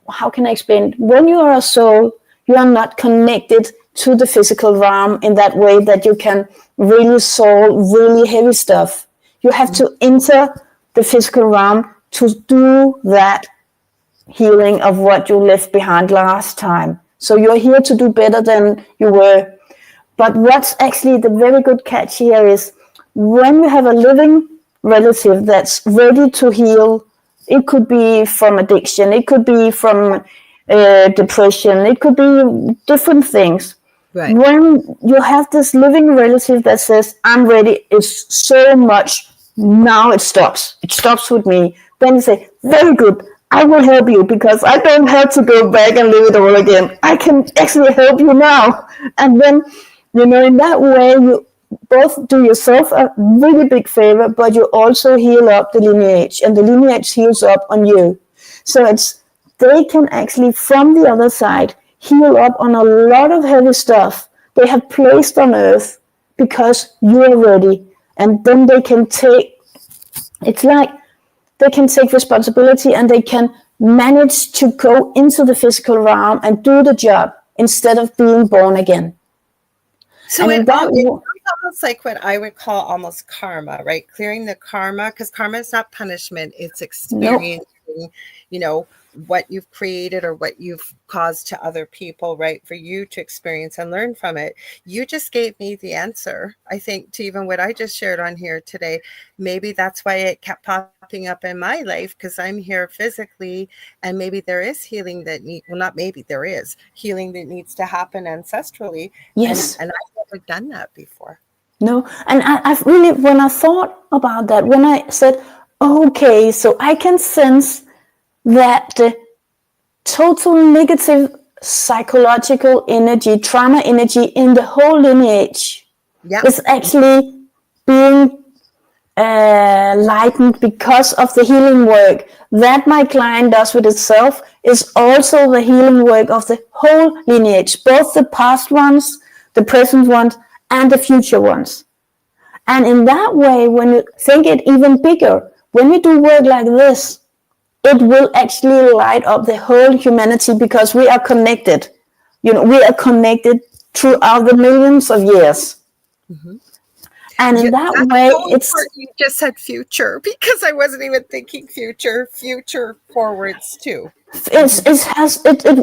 S3: how can I explain? When you are a soul, you are not connected to the physical realm in that way that you can really solve really heavy stuff. You have to enter the physical realm to do that healing of what you left behind last time. So you're here to do better than you were. But what's actually the very good catch here is, when you have a living relative that's ready to heal, it could be from addiction, it could be from depression, it could be different things. Right. When you have this living relative that says, I'm ready, it's so much, now it stops with me, then you say, very good, I will help you, because I don't have to go back and live it all again. I can actually help you now. And then, in that way, you both do yourself a really big favor, but you also heal up the lineage, and the lineage heals up on you. So they can actually, from the other side, heal up on a lot of heavy stuff they have placed on earth because you're ready. And then they can take, it's like they can take responsibility and they can manage to go into the physical realm and do the job instead of being born again.
S2: So it's almost like what I would call almost karma, right? Clearing the karma, because karma is not punishment. It's experiencing, what you've created or what you've caused to other people, right? For you to experience and learn from it. You just gave me the answer, I think, to even what I just shared on here today. Maybe that's why it kept popping up in my life, because I'm here physically, and maybe there is healing that there is healing that needs to happen ancestrally.
S3: Yes.
S2: And I've never done that before.
S3: No. And I've really, when I thought about that, when I said, okay, so I can sense that the total negative psychological energy, trauma energy in the whole lineage is actually being lightened because of the healing work that my client does with itself is also the healing work of the whole lineage, both the past ones, the present ones, and the future ones. And in that way, when you think it even bigger, when you do work like this, it will actually light up the whole humanity because we are connected. We are connected throughout the millions of years. Mm-hmm. And in that way, it's...
S2: You just said future, because I wasn't even thinking future forwards too.
S3: It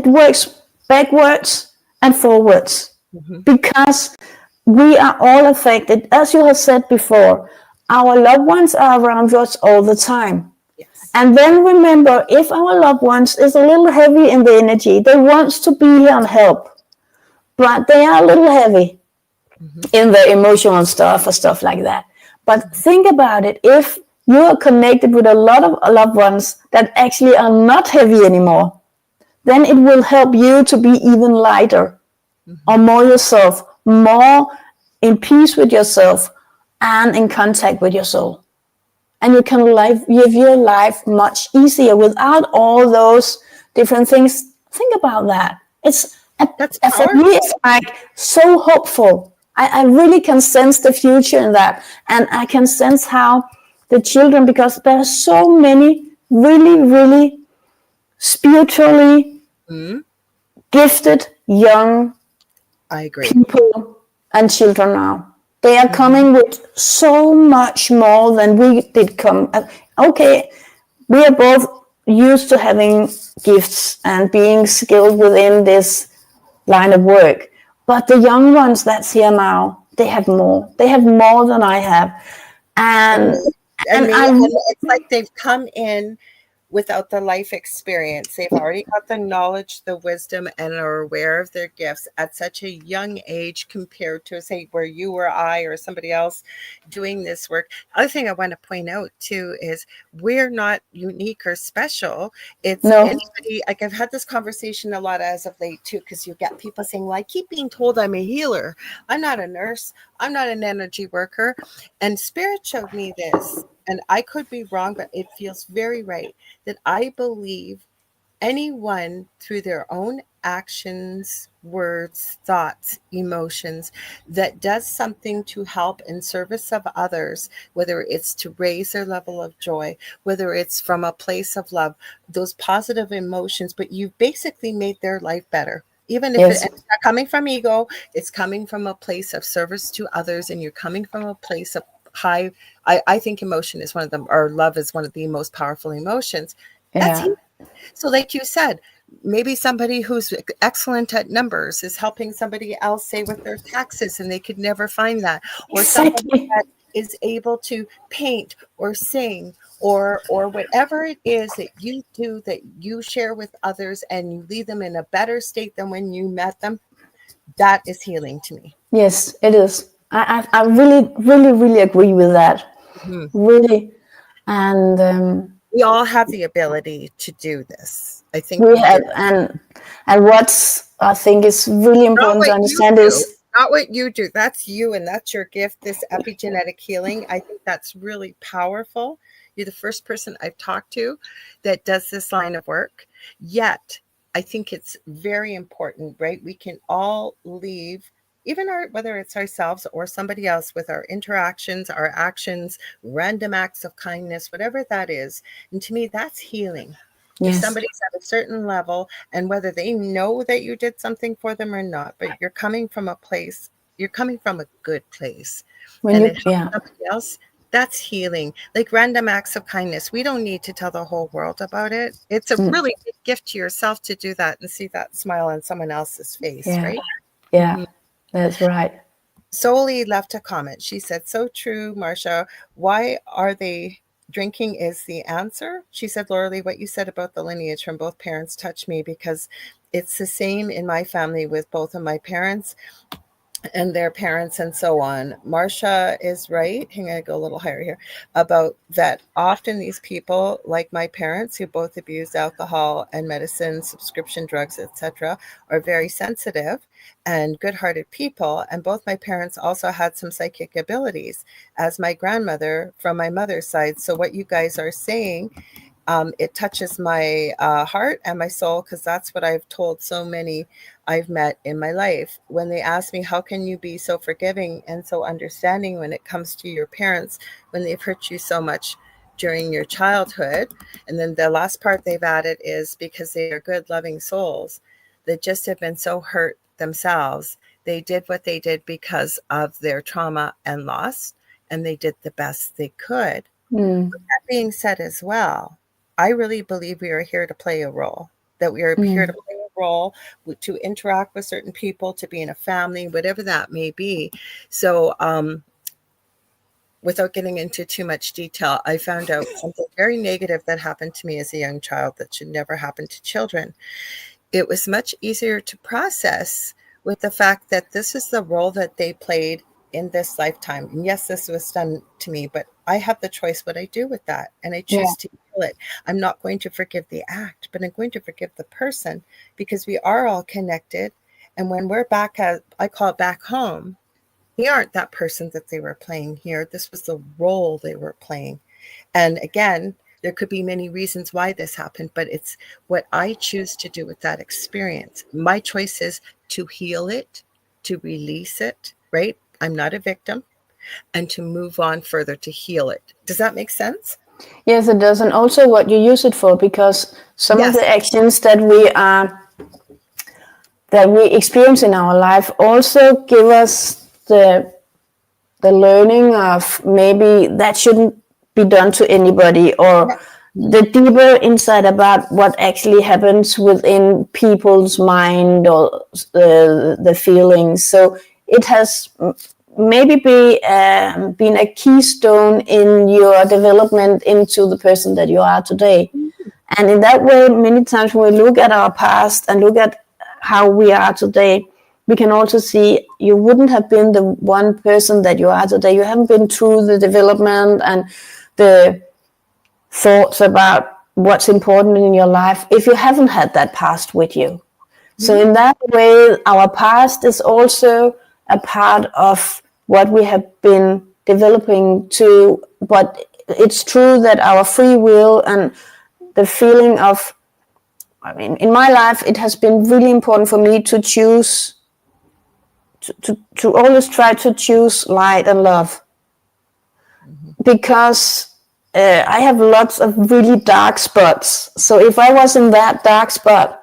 S3: works backwards and forwards, because we are all affected. As you have said before, our loved ones are around us all the time. And then remember, if our loved ones is a little heavy in the energy, they want to be here and help, but they are a little heavy in the emotional stuff or stuff like that. But think about it. If you are connected with a lot of loved ones that actually are not heavy anymore, then it will help you to be even lighter or more yourself, more in peace with yourself and in contact with your soul. And you can live your life much easier without all those different things. Think about that. For me, it's like so hopeful. I really can sense the future in that. And I can sense how the children, because there are so many really, really spiritually gifted young people and children now. They are coming with so much more than we did come. Okay, we are both used to having gifts and being skilled within this line of work. But the young ones that's here now, they have more. They have more than I have. And
S2: it's like they've come in without the life experience. They've already got the knowledge, the wisdom, and are aware of their gifts at such a young age compared to, say, where you or I or somebody else doing this work. Other thing I want to point out too is we're not unique or special. It's anybody. Like, I've had this conversation a lot as of late too, because you get people saying, well, I keep being told I'm a healer. I'm not a nurse. I'm not an energy worker. And Spirit showed me this. And I could be wrong, but it feels very right, that I believe anyone through their own actions, words, thoughts, emotions that does something to help in service of others, whether it's to raise their level of joy, whether it's from a place of love, those positive emotions, but you've basically made their life better. Even if it's not coming from ego, it's coming from a place of service to others, and you're coming from a place of high. I think emotion is one of them, or love is one of the most powerful emotions. That's so, like you said, maybe somebody who's excellent at numbers is helping somebody else, say, with their taxes, and they could never find that, or somebody that is able to paint or sing or whatever it is that you do, that you share with others and you leave them in a better state than when you met them. That is healing to me.
S3: Yes, it is. I really, really, really agree with that. Really. And
S2: we all have the ability to do this. I think
S3: we have. And what's, I think, is really important to understand is
S2: not what you do. That's you, and that's your gift, this epigenetic healing. I think that's really powerful. You're the first person I've talked to that does this line of work. Yet I think it's very important, right? We can all leave, even whether it's ourselves or somebody else, with our interactions, our actions, random acts of kindness, whatever that is. And to me, that's healing. If
S3: Yes.
S2: somebody's at a certain level, and whether they know that you did something for them or not, but you're coming from a place, you're coming from a good place, and it helps somebody else, that's healing. Like random acts of kindness, we don't need to tell the whole world about it. It's a really big gift to yourself to do that and see that smile on someone else's face, right?
S3: Yeah, that's right.
S2: Soli left a comment. She said, so true, Marzcia. Why are they drinking is the answer? She said, Lorilei, what you said about the lineage from both parents touched me, because it's the same in my family with both of my parents and their parents and so on. Marzcia is right. Hang on, I go a little higher here, about that often these people, like my parents, who both abused alcohol and medicine, subscription drugs, etc., are very sensitive and good-hearted people. And both my parents also had some psychic abilities, as my grandmother from my mother's side. So what you guys are saying, it touches my heart and my soul, because that's what I've told so many I've met in my life. When they ask me, how can you be so forgiving and so understanding when it comes to your parents, when they've hurt you so much during your childhood? And then the last part they've added is because they are good, loving souls that just have been so hurt themselves. They did what they did because of their trauma and loss, and they did the best they could. With that being said as well, I really believe we are here to play a role, that we are here to play a role, to interact with certain people, to be in a family, whatever that may be. So without getting into too much detail, I found out something very negative that happened to me as a young child that should never happen to children. It was much easier to process with the fact that this is the role that they played in this lifetime. And yes, this was done to me, but I have the choice what I do with that, and I choose to heal it. I'm not going to forgive the act, but I'm going to forgive the person, because we are all connected. And when we're back at, I call it back home, they aren't that person that they were playing here. This was the role they were playing. And again, there could be many reasons why this happened, but it's what I choose to do with that experience. My choice is to heal it, to release it, right? I'm not a victim, and to move on further to heal it. Does that make sense?
S3: Yes, it does. And also what you use it for, because some of the actions that we experience in our life also give us the learning of maybe that shouldn't be done to anybody, or the deeper insight about what actually happens within people's mind, or the feelings. So it has maybe been a keystone in your development into the person that you are today. And in that way, many times when we look at our past and look at how we are today, we can also see you wouldn't have been the one person that you are today. You haven't been through the development and the thoughts about what's important in your life if you haven't had that past with you. So in that way, our past is also a part of what we have been developing to. But it's true that our free will and the feeling of, I mean, in my life, it has been really important for me to choose, to always try to choose light and love. Because I have lots of really dark spots. So if I was in that dark spot,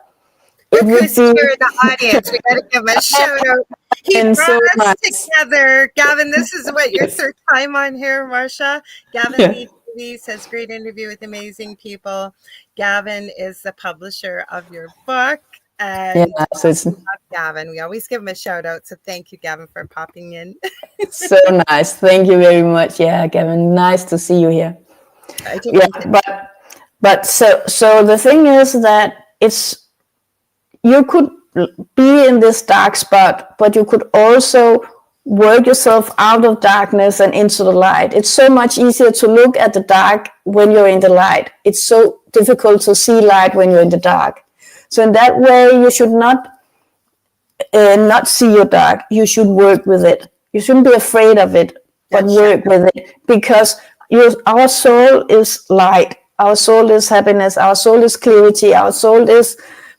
S3: it would be...
S2: You're in the audience. We got to give him a shout out. He brought us together. Gavin, this is what your third time on here, Marzcia. Gavin Lee says, great interview with amazing people. Gavin is the publisher of your book. And Gavin, we always give him a shout out. So thank you, Gavin, for popping in.
S3: So nice. Thank you very much. Yeah, Gavin, nice to see you here. But so the thing is that you could be in this dark spot, but you could also work yourself out of darkness and into the light. It's so much easier to look at the dark when you're in the light. It's so difficult to see light when you're in the dark. So in that way, you should not see your dark. You should work with it. You shouldn't be afraid of it, but work with it, because our soul is light. Our soul is happiness. Our soul is clarity. Our soul is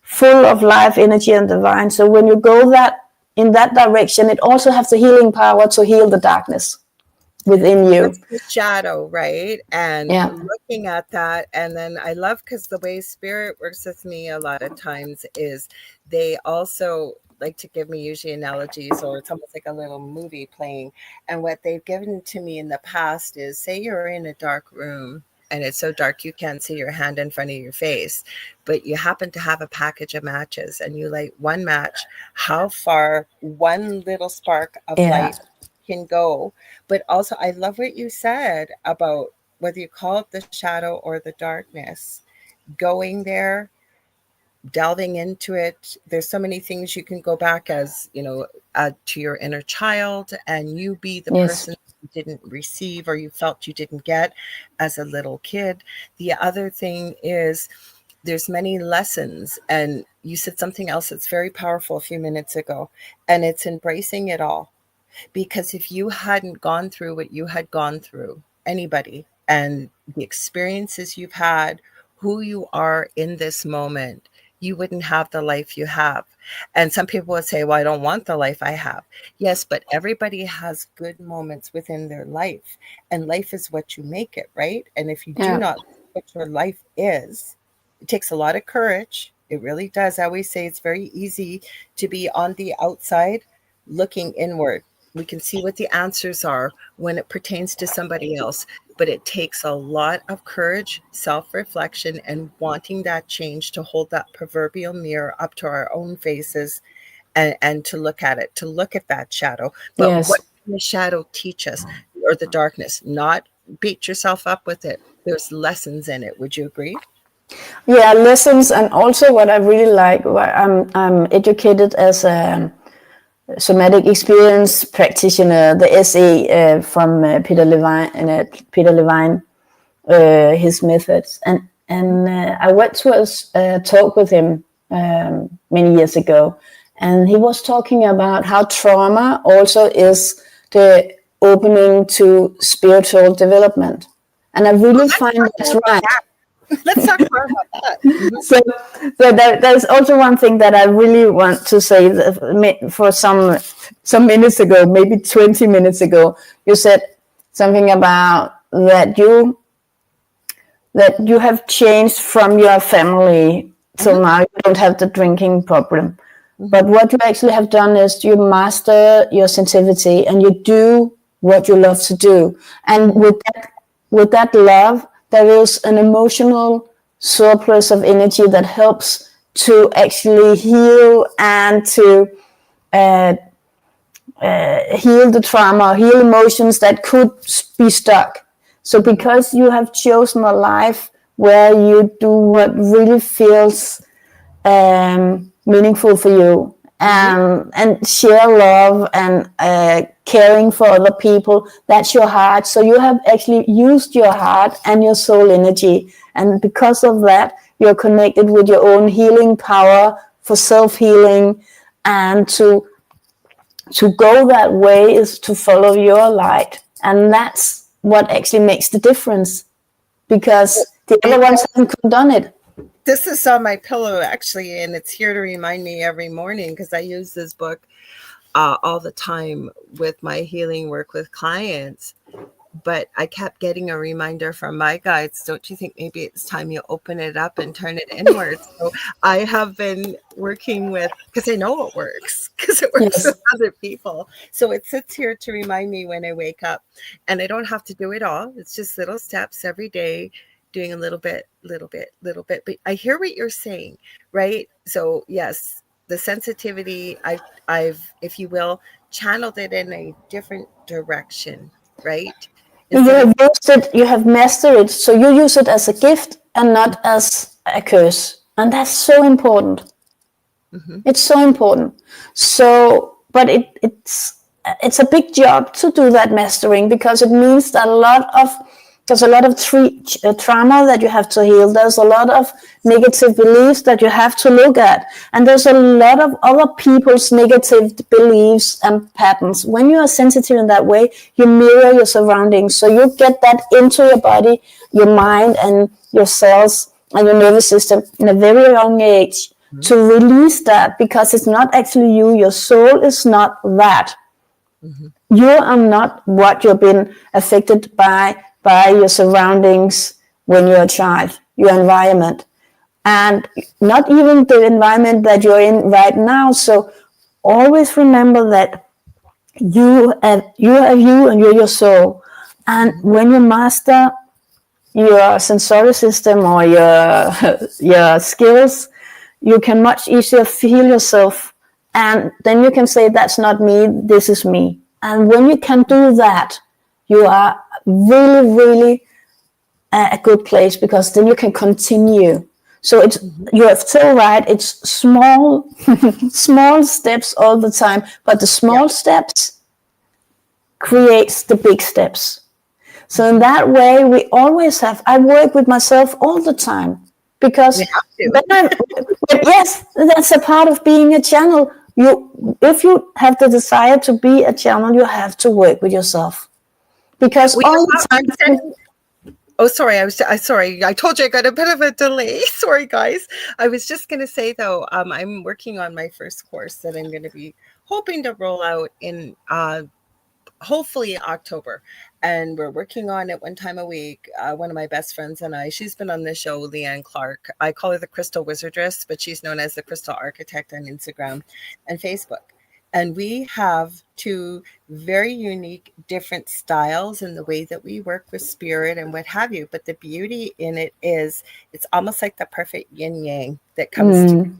S3: full of life, energy, and divine. So when you go in that direction, it also has the healing power to heal the darkness within you.
S2: That's the shadow, right? And looking at that, and then I love, because the way spirit works with me a lot of times is they also like to give me usually analogies, or it's almost like a little movie playing. And what they've given to me in the past is, say you're in a dark room and it's so dark you can't see your hand in front of your face, but you happen to have a package of matches and you light one match, how far one little spark of light can go. But also, I love what you said about whether you call it the shadow or the darkness, going there, delving into it. There's so many things you can go back as, to your inner child, and you be the person you didn't receive or you felt you didn't get as a little kid. The other thing is, there's many lessons, and you said something else that's very powerful a few minutes ago, and it's embracing it all. Because if you hadn't gone through what you had gone through, anybody, and the experiences you've had, who you are in this moment, you wouldn't have the life you have. And some people would say, well, I don't want the life I have. Yes, but everybody has good moments within their life, and life is what you make it, right? And if you do not know what your life is, it takes a lot of courage. It really does. I always say it's very easy to be on the outside looking inward. We can see what the answers are when it pertains to somebody else, but it takes a lot of courage, self-reflection, and wanting that change, to hold that proverbial mirror up to our own faces and to look at it, to look at that shadow. But what can the shadow teach us, or the darkness? Not beat yourself up with it. There's lessons in it. Would you agree?
S3: Yeah, lessons. And also what I really like, I'm educated as a Somatic experience practitioner, the SE from Peter Levine, his methods, and I went to a talk with him many years ago, and he was talking about how trauma also is the opening to spiritual development, and I really find that's right.
S2: Let's talk more about that.
S3: So there's also one thing that I really want to say. For some minutes ago, maybe 20 minutes ago, you said something about that you have changed from your family, so now you don't have the drinking problem. But what you actually have done is you master your sensitivity, and you do what you love to do. And with that love, there is an emotional surplus of energy that helps to actually heal and to heal the trauma, heal emotions that could be stuck. So because you have chosen a life where you do what really feels meaningful for you, and share love and caring for other people, that's your heart. So you have actually used your heart and your soul energy, and because of that, you're connected with your own healing power for self-healing. And to go that way is to follow your light, and that's what actually makes the difference, because the other ones haven't done it.
S2: This is on my pillow, actually, and it's here to remind me every morning, because I use this book all the time with my healing work with clients. But I kept getting a reminder from my guides, don't you think maybe it's time you open it up and turn it inward? So I have been working with, because I know it works, because it works with other people. So it sits here to remind me when I wake up, and I don't have to do it all. It's just little steps every day, doing a little bit. But I hear what you're saying, right? So yes, the sensitivity, I've, if you will, channeled it in a different direction, right?
S3: You have used it, you have mastered it, so you use it as a gift and not as a curse, and that's so important. It's so important. So, but it's a big job to do that mastering, because it means that there's a lot of trauma that you have to heal. There's a lot of negative beliefs that you have to look at. And there's a lot of other people's negative beliefs and patterns. When you are sensitive in that way, you mirror your surroundings. So you get that into your body, your mind, and your cells, and your nervous system in a very young age. to release that, because it's not actually you. Your soul is not that. You are not what you've been affected by your surroundings when you're a child, your environment, and not even the environment that you're in right now. So always remember that you are you and you're your soul. And when you master your sensory system or your skills, you can much easier feel yourself, and then you can say, that's not me, this is me. And when you can do that, you are really, really a good place, because then you can continue. So it's you're so right, it's small small steps all the time, but the small steps creates the big steps. So in that way, we always have, I work with myself all the time, because yes, that's a part of being a channel. If you have the desire to be a channel, you have to work with yourself, because all the time.
S2: Oh, sorry. Sorry. I told you I got a bit of a delay. Sorry, guys. I was just going to say, though, I'm working on my first course that I'm going to be hoping to roll out in hopefully October. And we're working on it one time a week. One of my best friends and I, she's been on the show, Leanne Clark. I call her the Crystal Wizardress, but she's known as the Crystal Architect on Instagram and Facebook. And we have two very unique, different styles in the way that we work with spirit and what have you. But the beauty in it is it's almost like the perfect yin yang that comes together.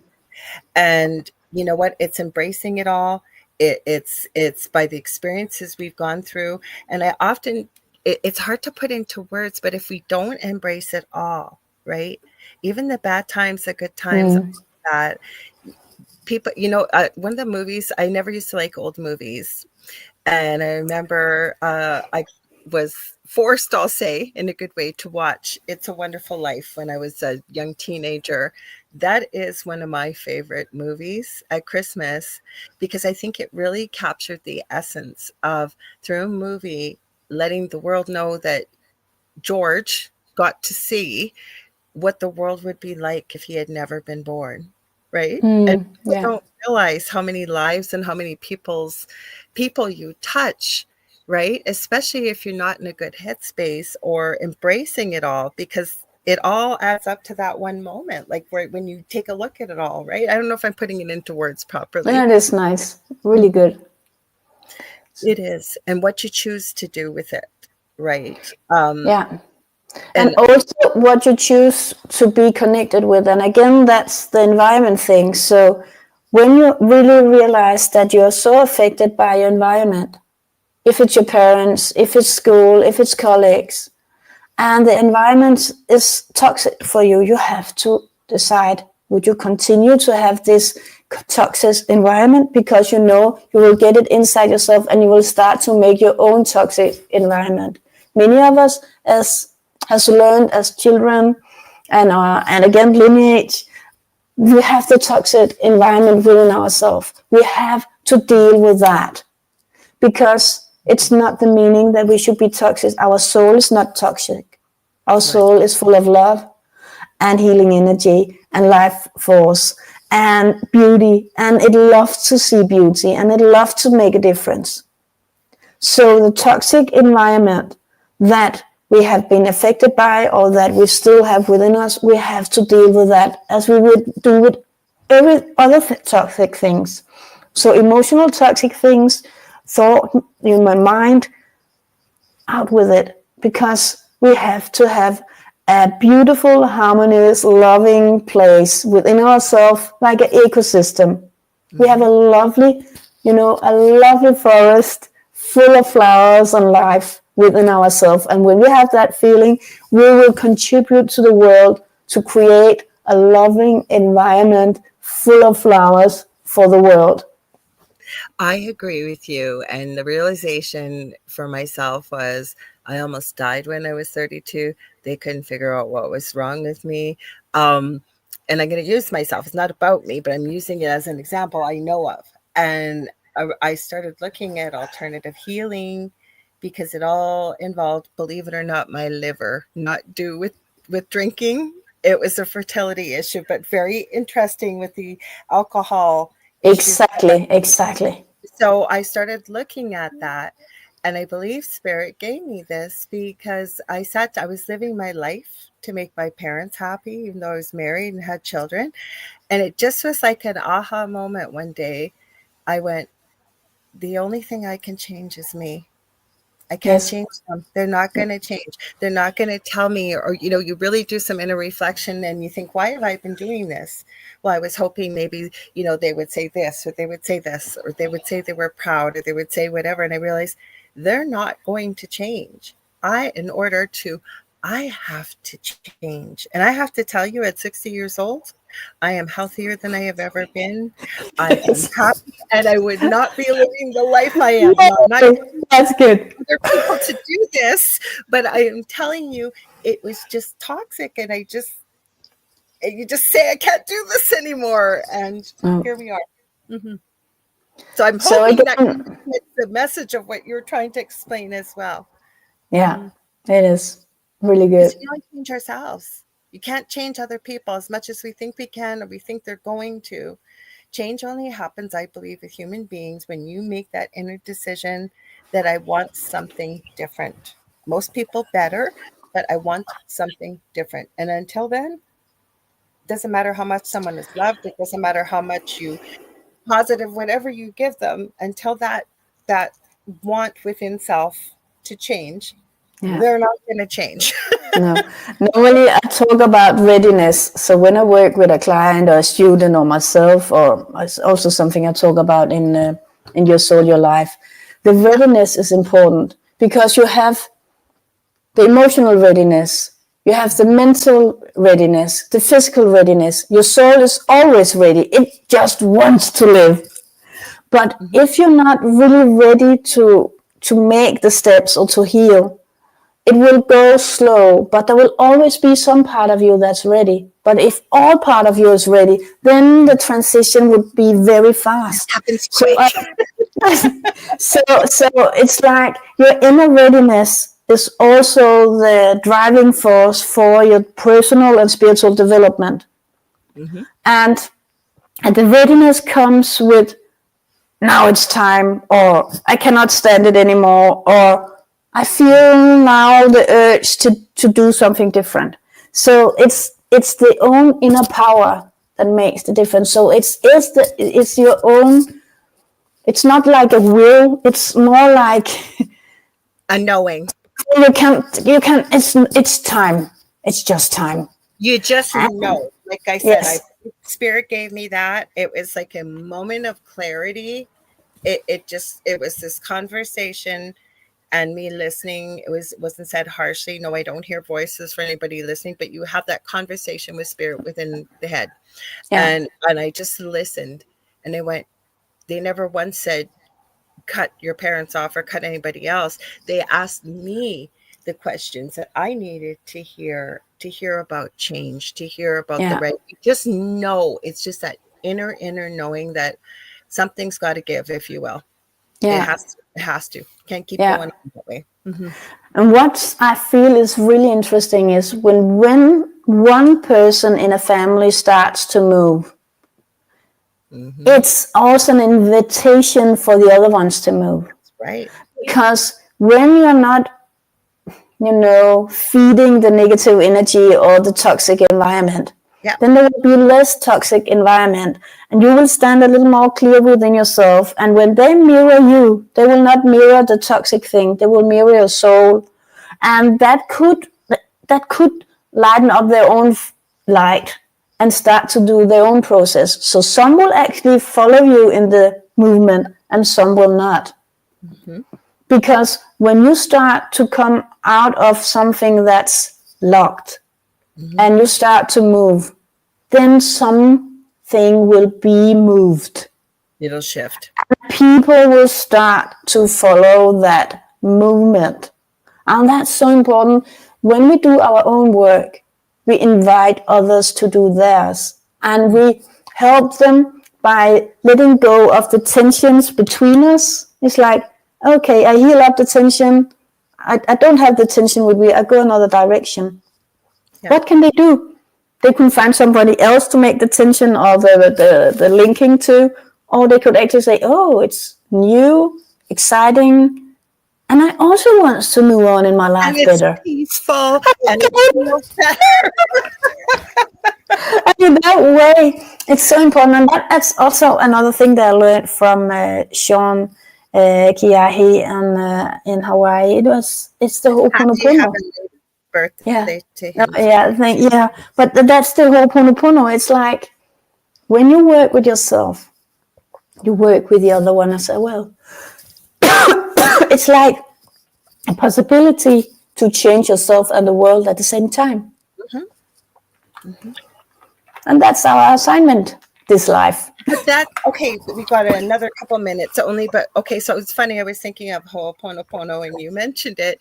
S2: And you know what? It's embracing it all. It's by the experiences we've gone through. And I often, it's hard to put into words, but if we don't embrace it all, right? Even the bad times, the good times, that people, one of the movies, I never used to like old movies. And I remember I was forced, I'll say, in a good way, to watch It's a Wonderful Life when I was a young teenager. That is one of my favorite movies at Christmas, because I think it really captured the essence of, through a movie, letting the world know that George got to see what the world would be like if he had never been born, right? And people don't realize how many lives and how many people you touch, right? Especially if you're not in a good headspace or embracing it all, because it all adds up to that one moment, like right when you take a look at it all, right? I don't know if I'm putting it into words properly.
S3: Yeah, it is nice. Really good.
S2: It is. And what you choose to do with it, right?
S3: And also what you choose to be connected with. And again, that's the environment thing. So when you really realize that you're so affected by your environment, if it's your parents, if it's school, if it's colleagues, and the environment is toxic for you, you have to decide, would you continue to have this toxic environment, because you know you will get it inside yourself and you will start to make your own toxic environment. Many of us has learned as children and again lineage, we have the toxic environment within ourselves. We have to deal with that, because it's not the meaning that we should be toxic. Our soul is not toxic. Our soul is full of love and healing energy and life force and beauty, and it loves to see beauty and it loves to make a difference. So the toxic environment that we have been affected by, or that we still have within us, we have to deal with that as we would do with every other toxic things. So emotional toxic things, thought in my mind, out with it, because we have to have a beautiful, harmonious, loving place within ourselves, like an ecosystem. We have a lovely forest full of flowers and life within ourselves. And when we have that feeling, we will contribute to the world to create a loving environment full of flowers for the world.
S2: I agree with you. And the realization for myself was, I almost died when I was 32. They couldn't figure out what was wrong with me. And I'm going to use myself. It's not about me, but I'm using it as an example I know of. And I started looking at alternative healing, because it all involved, believe it or not, my liver, not do with drinking It was a fertility issue, but very interesting with the alcohol issues.
S3: Exactly.
S2: So I started looking at that, and I believe Spirit gave me this because I was living my life to make my parents happy, even though I was married and had children. And it just was like an aha moment one day. I went, the only thing I can change is me. I can't
S3: Yes.
S2: change them. They're not going to change. They're not going to tell me, or, you really do some inner reflection and you think, why have I been doing this? Well, I was hoping maybe, they would say this, or they would say this, or they would say they were proud, or they would say whatever. And I realized they're not going to change. I have to change. And I have to tell you, at 60 years old, I am healthier than I have ever been. I am happy, and I would not be living the life I am.
S3: That's good.
S2: Other people to do this, but I am telling you, it was just toxic, and you just say, I can't do this anymore, and here we are. Mm-hmm. So I'm hoping that the message of what you're trying to explain as well.
S3: Yeah, it is really good.
S2: We only change ourselves. You can't change other people as much as we think we can, or we think they're going to. Change only happens, I believe, with human beings when you make that inner decision that I want something different. Most people better, but I want something different. And until then, it doesn't matter how much someone is loved. It doesn't matter how much you positive, whatever you give them, until that want within self to change, they're not going to change.
S3: No. Normally, I talk about readiness. So when I work with a client or a student or myself, or it's also something I talk about in Your Soul, Your Life, the readiness is important because you have the emotional readiness, you have the mental readiness, the physical readiness. Your soul is always ready. It just wants to live. But if you're not really ready to make the steps or to heal, it will go slow, but there will always be some part of you that's ready. But if all part of you is ready, then the transition would be very fast.
S2: It happens quick.
S3: So it's like your inner readiness is also the driving force for your personal and spiritual development. Mm-hmm. And the readiness comes with, now it's time, or I cannot stand it anymore, or I feel now the urge to do something different. So it's the own inner power that makes the difference. So it's your own. It's not like a will. It's more like
S2: a knowing.
S3: You can. It's time. It's just time.
S2: You just know. Like I said, Spirit gave me that. It was like a moment of clarity. It was this conversation. And me listening, it wasn't said harshly. No, I don't hear voices for anybody listening, but you have that conversation with Spirit within the head. Yeah. And I just listened, and they never once said, cut your parents off or cut anybody else. They asked me the questions that I needed to hear about change, to hear about the right. You just know, it's just that inner knowing that something's got to give, if you will. Yeah. It has to. Can't keep going on that way. Mm-hmm.
S3: And what I feel is really interesting is when one person in a family starts to move, it's also an invitation for the other ones to move.
S2: Right.
S3: Because when you're not, feeding the negative energy or the toxic environment, then there will be less toxic environment, and you will stand a little more clear within yourself. And when they mirror you, they will not mirror the toxic thing. They will mirror your soul, and that could lighten up their own light and start to do their own process. So some will actually follow you in the movement, and some will not. Mm-hmm. Because when you start to come out of something that's locked, and you start to move, then something will be moved.
S2: It'll shift.
S3: People will start to follow that movement. And that's so important. When we do our own work, we invite others to do theirs. And we help them by letting go of the tensions between us. It's like, okay, I heal up the tension. I don't have the tension with me. I go another direction. Yeah. What can they do? they couldn't find somebody else to make the tension or the linking to, or they could actually say, oh, it's new, exciting, and I also want to move on in my life
S2: and it's
S3: better.
S2: peaceful and it feels better.
S3: And in that way, it's so important. And that's also another thing that I learned from Sean Kiahi and in Hawaii. It's the Ho'oponopono.
S2: Birthday to him.
S3: But that's the Ho'oponopono. It's like when you work with yourself, you work with the other one as well. It's like a possibility to change yourself and the world at the same time. Mm-hmm. Mm-hmm. And that's our assignment this life.
S2: But okay, we got another couple minutes only, but okay, so it's funny, I was thinking of Ho'oponopono and you mentioned it,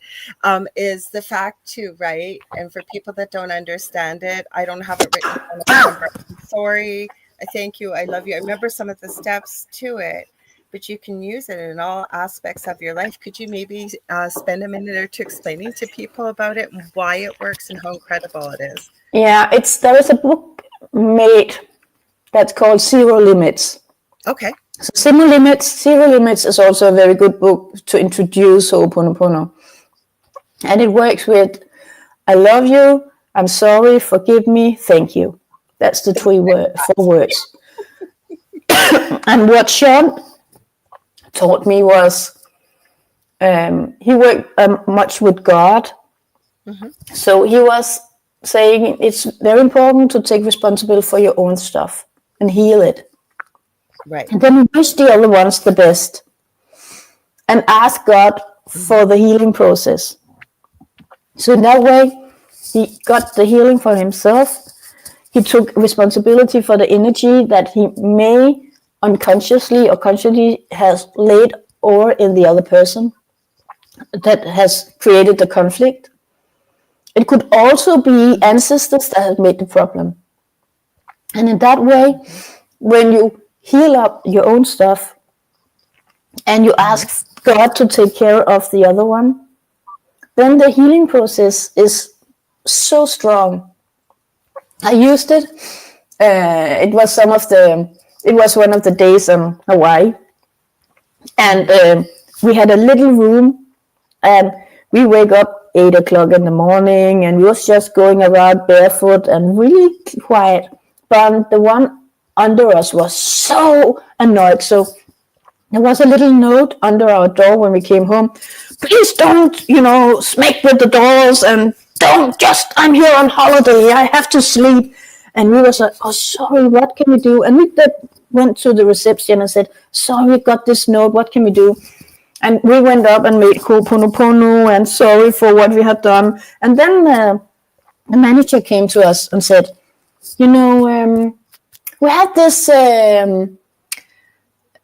S2: is the fact too, right? And for people that don't understand it, I don't have it written down. I'm sorry, I thank you, I love you. I remember some of the steps to it, but you can use it in all aspects of your life. Could you maybe spend a minute or two explaining to people about it and why it works and how incredible it is?
S3: Yeah, there is a book made that's called Zero Limits.
S2: Okay.
S3: So Zero Limits is also a very good book to introduce Ho'oponopono. And it works with, I love you, I'm sorry, forgive me, thank you. That's the 4 words. And what Sean taught me was, he worked much with God. Mm-hmm. So he was saying it's very important to take responsibility for your own stuff and heal it.
S2: Right.
S3: And then wish the other ones the best and ask God for the healing process. So in that way, he got the healing for himself. He took responsibility for the energy that he may unconsciously or consciously has laid over in the other person that has created the conflict. It could also be ancestors that have made the problem. And in that way, when you heal up your own stuff and you ask God to take care of the other one, then the healing process is so strong. I used it. It was one of the days in Hawaii. And we had a little room and we wake up 8 o'clock in the morning and we was just going around barefoot and really quiet. But the one under us was so annoyed. So there was a little note under our door when we came home. Please don't, smack with the doors and I'm here on holiday. I have to sleep. And we was like, oh, sorry, what can we do? And we went to the reception and said, sorry, we got this note. What can we do? And we went up and made Ho'oponopono and sorry for what we had done. And then the manager came to us and said, we have this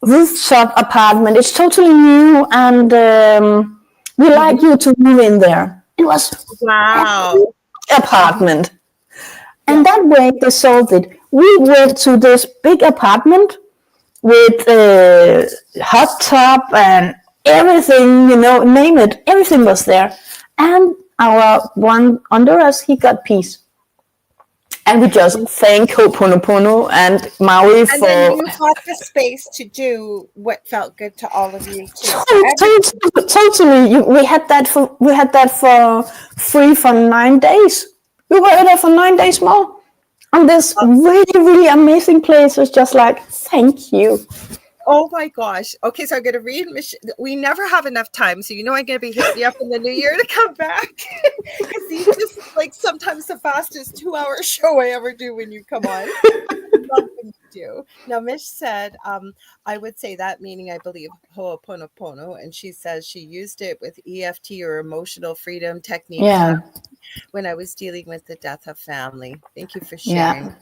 S3: rooftop apartment. It's totally new and we like you to move in there. It was
S2: wow
S3: apartment. And that way they solved it. We went to this big apartment with a hot tub and everything, name it, everything was there. And our one under us, he got peace. And we just thank Ho'oponopono and Maui for...
S2: And then you got the space to do what felt good to all of you too.
S3: Totally. We had that for free for 9 days. We were there for 9 days more. And this really, really amazing place was just like, thank you.
S2: Oh my gosh. Okay, so I'm going to read. We never have enough time. So, I'm going to be hitting you up in the new year to come back. Because these just like sometimes the fastest 2-hour show I ever do when you come on. Love when you do. Now, Mish said, I would say that meaning, I believe, Ho'oponopono. And she says she used it with EFT or emotional freedom technique when I was dealing with the death of family. Thank you for sharing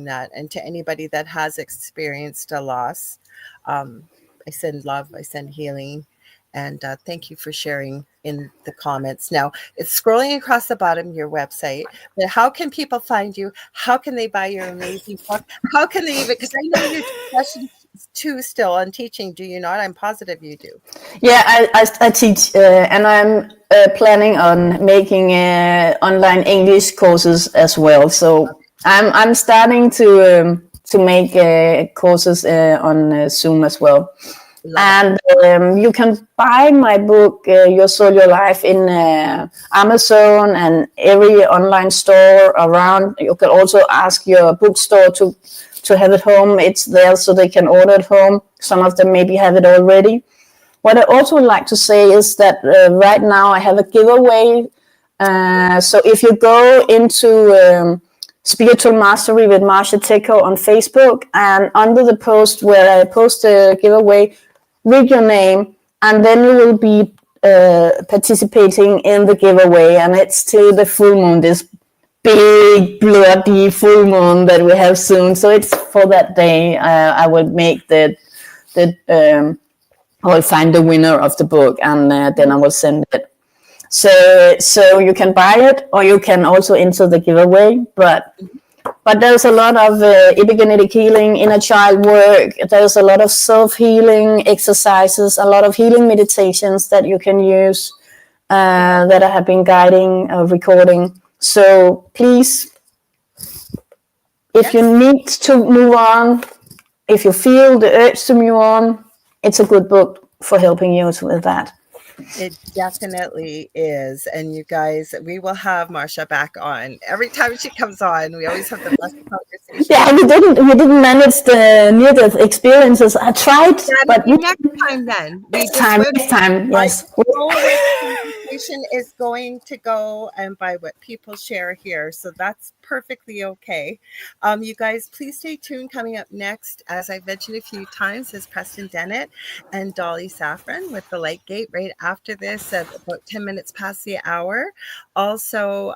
S2: that. And to anybody that has experienced a loss, I send love, I send healing, and thank you for sharing in the comments. Now, it's scrolling across the bottom of your website, but how can people find you? How can they buy your amazing book? How can they even, because I know you do sessions too still on teaching, do you not? I'm positive you do.
S3: Yeah, I teach, and I'm planning on making online English courses as well. So I'm starting to make courses on Zoom as well. And you can buy my book, Your Soul, Your Life, in Amazon and every online store around. You can also ask your bookstore to have it home. It's there so they can order it home. Some of them maybe have it already. What I also would like to say is that right now I have a giveaway. So if you go into Spiritual Mastery with Marzcia Techau on Facebook, and under the post where I post a giveaway, read your name, and then you will be participating in the giveaway. And it's till the full moon, this big bloody full moon that we have soon. So it's for that day. I will make I will find the winner of the book, and then I will send it. So you can buy it, or you can also enter the giveaway. But there's a lot of epigenetic healing, inner child work. There's a lot of self-healing exercises, a lot of healing meditations that you can use that I have been guiding, recording. So please, if you need to move on, if you feel the urge to move on, it's a good book for helping you with that.
S2: It definitely is. And you guys, we will have Marzcia back on. Every time she comes on, we always have the best conversation.
S3: Yeah, we didn't manage the near-death experiences. I tried, but
S2: next time then.
S3: Next time, yes.
S2: Conversation is going to go and by what people share here. So that's perfectly okay. You guys, please stay tuned. Coming up next, as I've mentioned a few times, is Preston Dennett and Dolly Saffron with The Light Gate right after this at about 10 minutes past the hour. Also,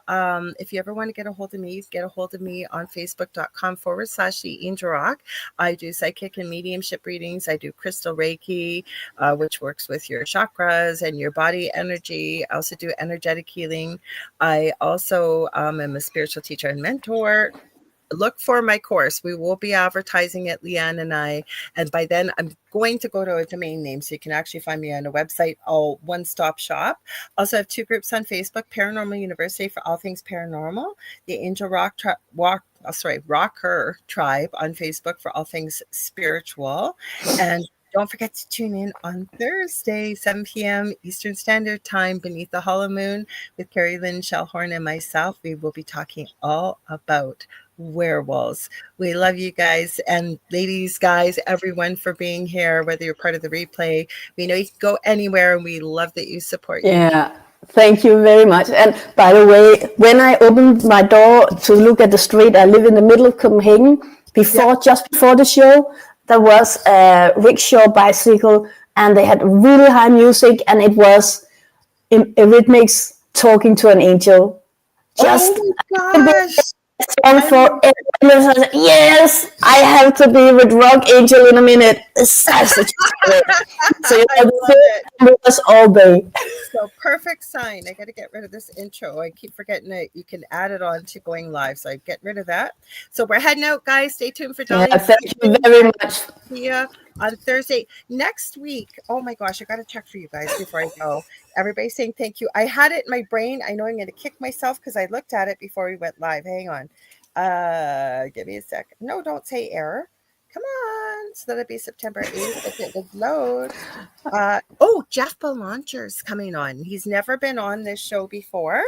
S2: if you ever want to get a hold of me, get a hold of me on facebook.com/The Angel Rock. I do psychic and mediumship readings. I do crystal Reiki, which works with your chakras and your body energy. I also do energetic healing. I also am a spiritual teacher and mentor. Look for my course. We will be advertising it, Leanne and I. And by then, I'm going to go to a domain name so you can actually find me on a website, all one-stop shop. Also have two groups on Facebook, Paranormal University for all things paranormal, the Angel Rocker Tribe on Facebook for all things spiritual. And don't forget to tune in on Thursday, 7 p.m. Eastern Standard Time, Beneath the Hollow Moon with Carrie Lynn Shellhorn and myself. We will be talking all about werewolves. We love you guys, and ladies, guys, everyone for being here, whether you're part of the replay. We know you can go anywhere, and we love that you support.
S3: Yeah. Thank you very much. And by the way, when I opened my door to look at the street, I live in the middle of Copenhagen. Just before the show, there was a rickshaw bicycle, and they had really high music, and it was in rhythmics talking to an angel. Just for yes, I have to be with Rock Angel in a minute. So it was all day.
S2: So perfect sign. I got to get rid of this intro. I keep forgetting it. You can add it on to going live. So I get rid of that. So we're heading out, guys. Stay tuned for Dolly.
S3: Yeah, thank you very much.
S2: See ya on Thursday next week. Oh my gosh, I got to check for you guys before I go. Everybody's saying thank you. I had it in my brain. I know I'm going to kick myself because I looked at it before we went live. Hang on. Give me a sec. No, don't say error. Come on. So that'll be September 8th. If it would load. Jeff Belanger's coming on. He's never been on this show before.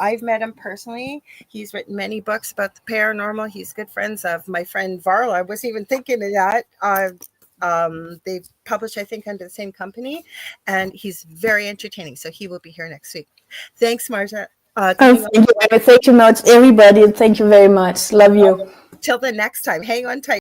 S2: I've met him personally. He's written many books about the paranormal. He's good friends of my friend Varla. I wasn't even thinking of that. They publish, I think, under the same company, and he's very entertaining. So he will be here next week. Thanks, Marzcia.
S3: Thank you much, everybody. Thank you very much. Love you.
S2: Till the next time. Hang on tight.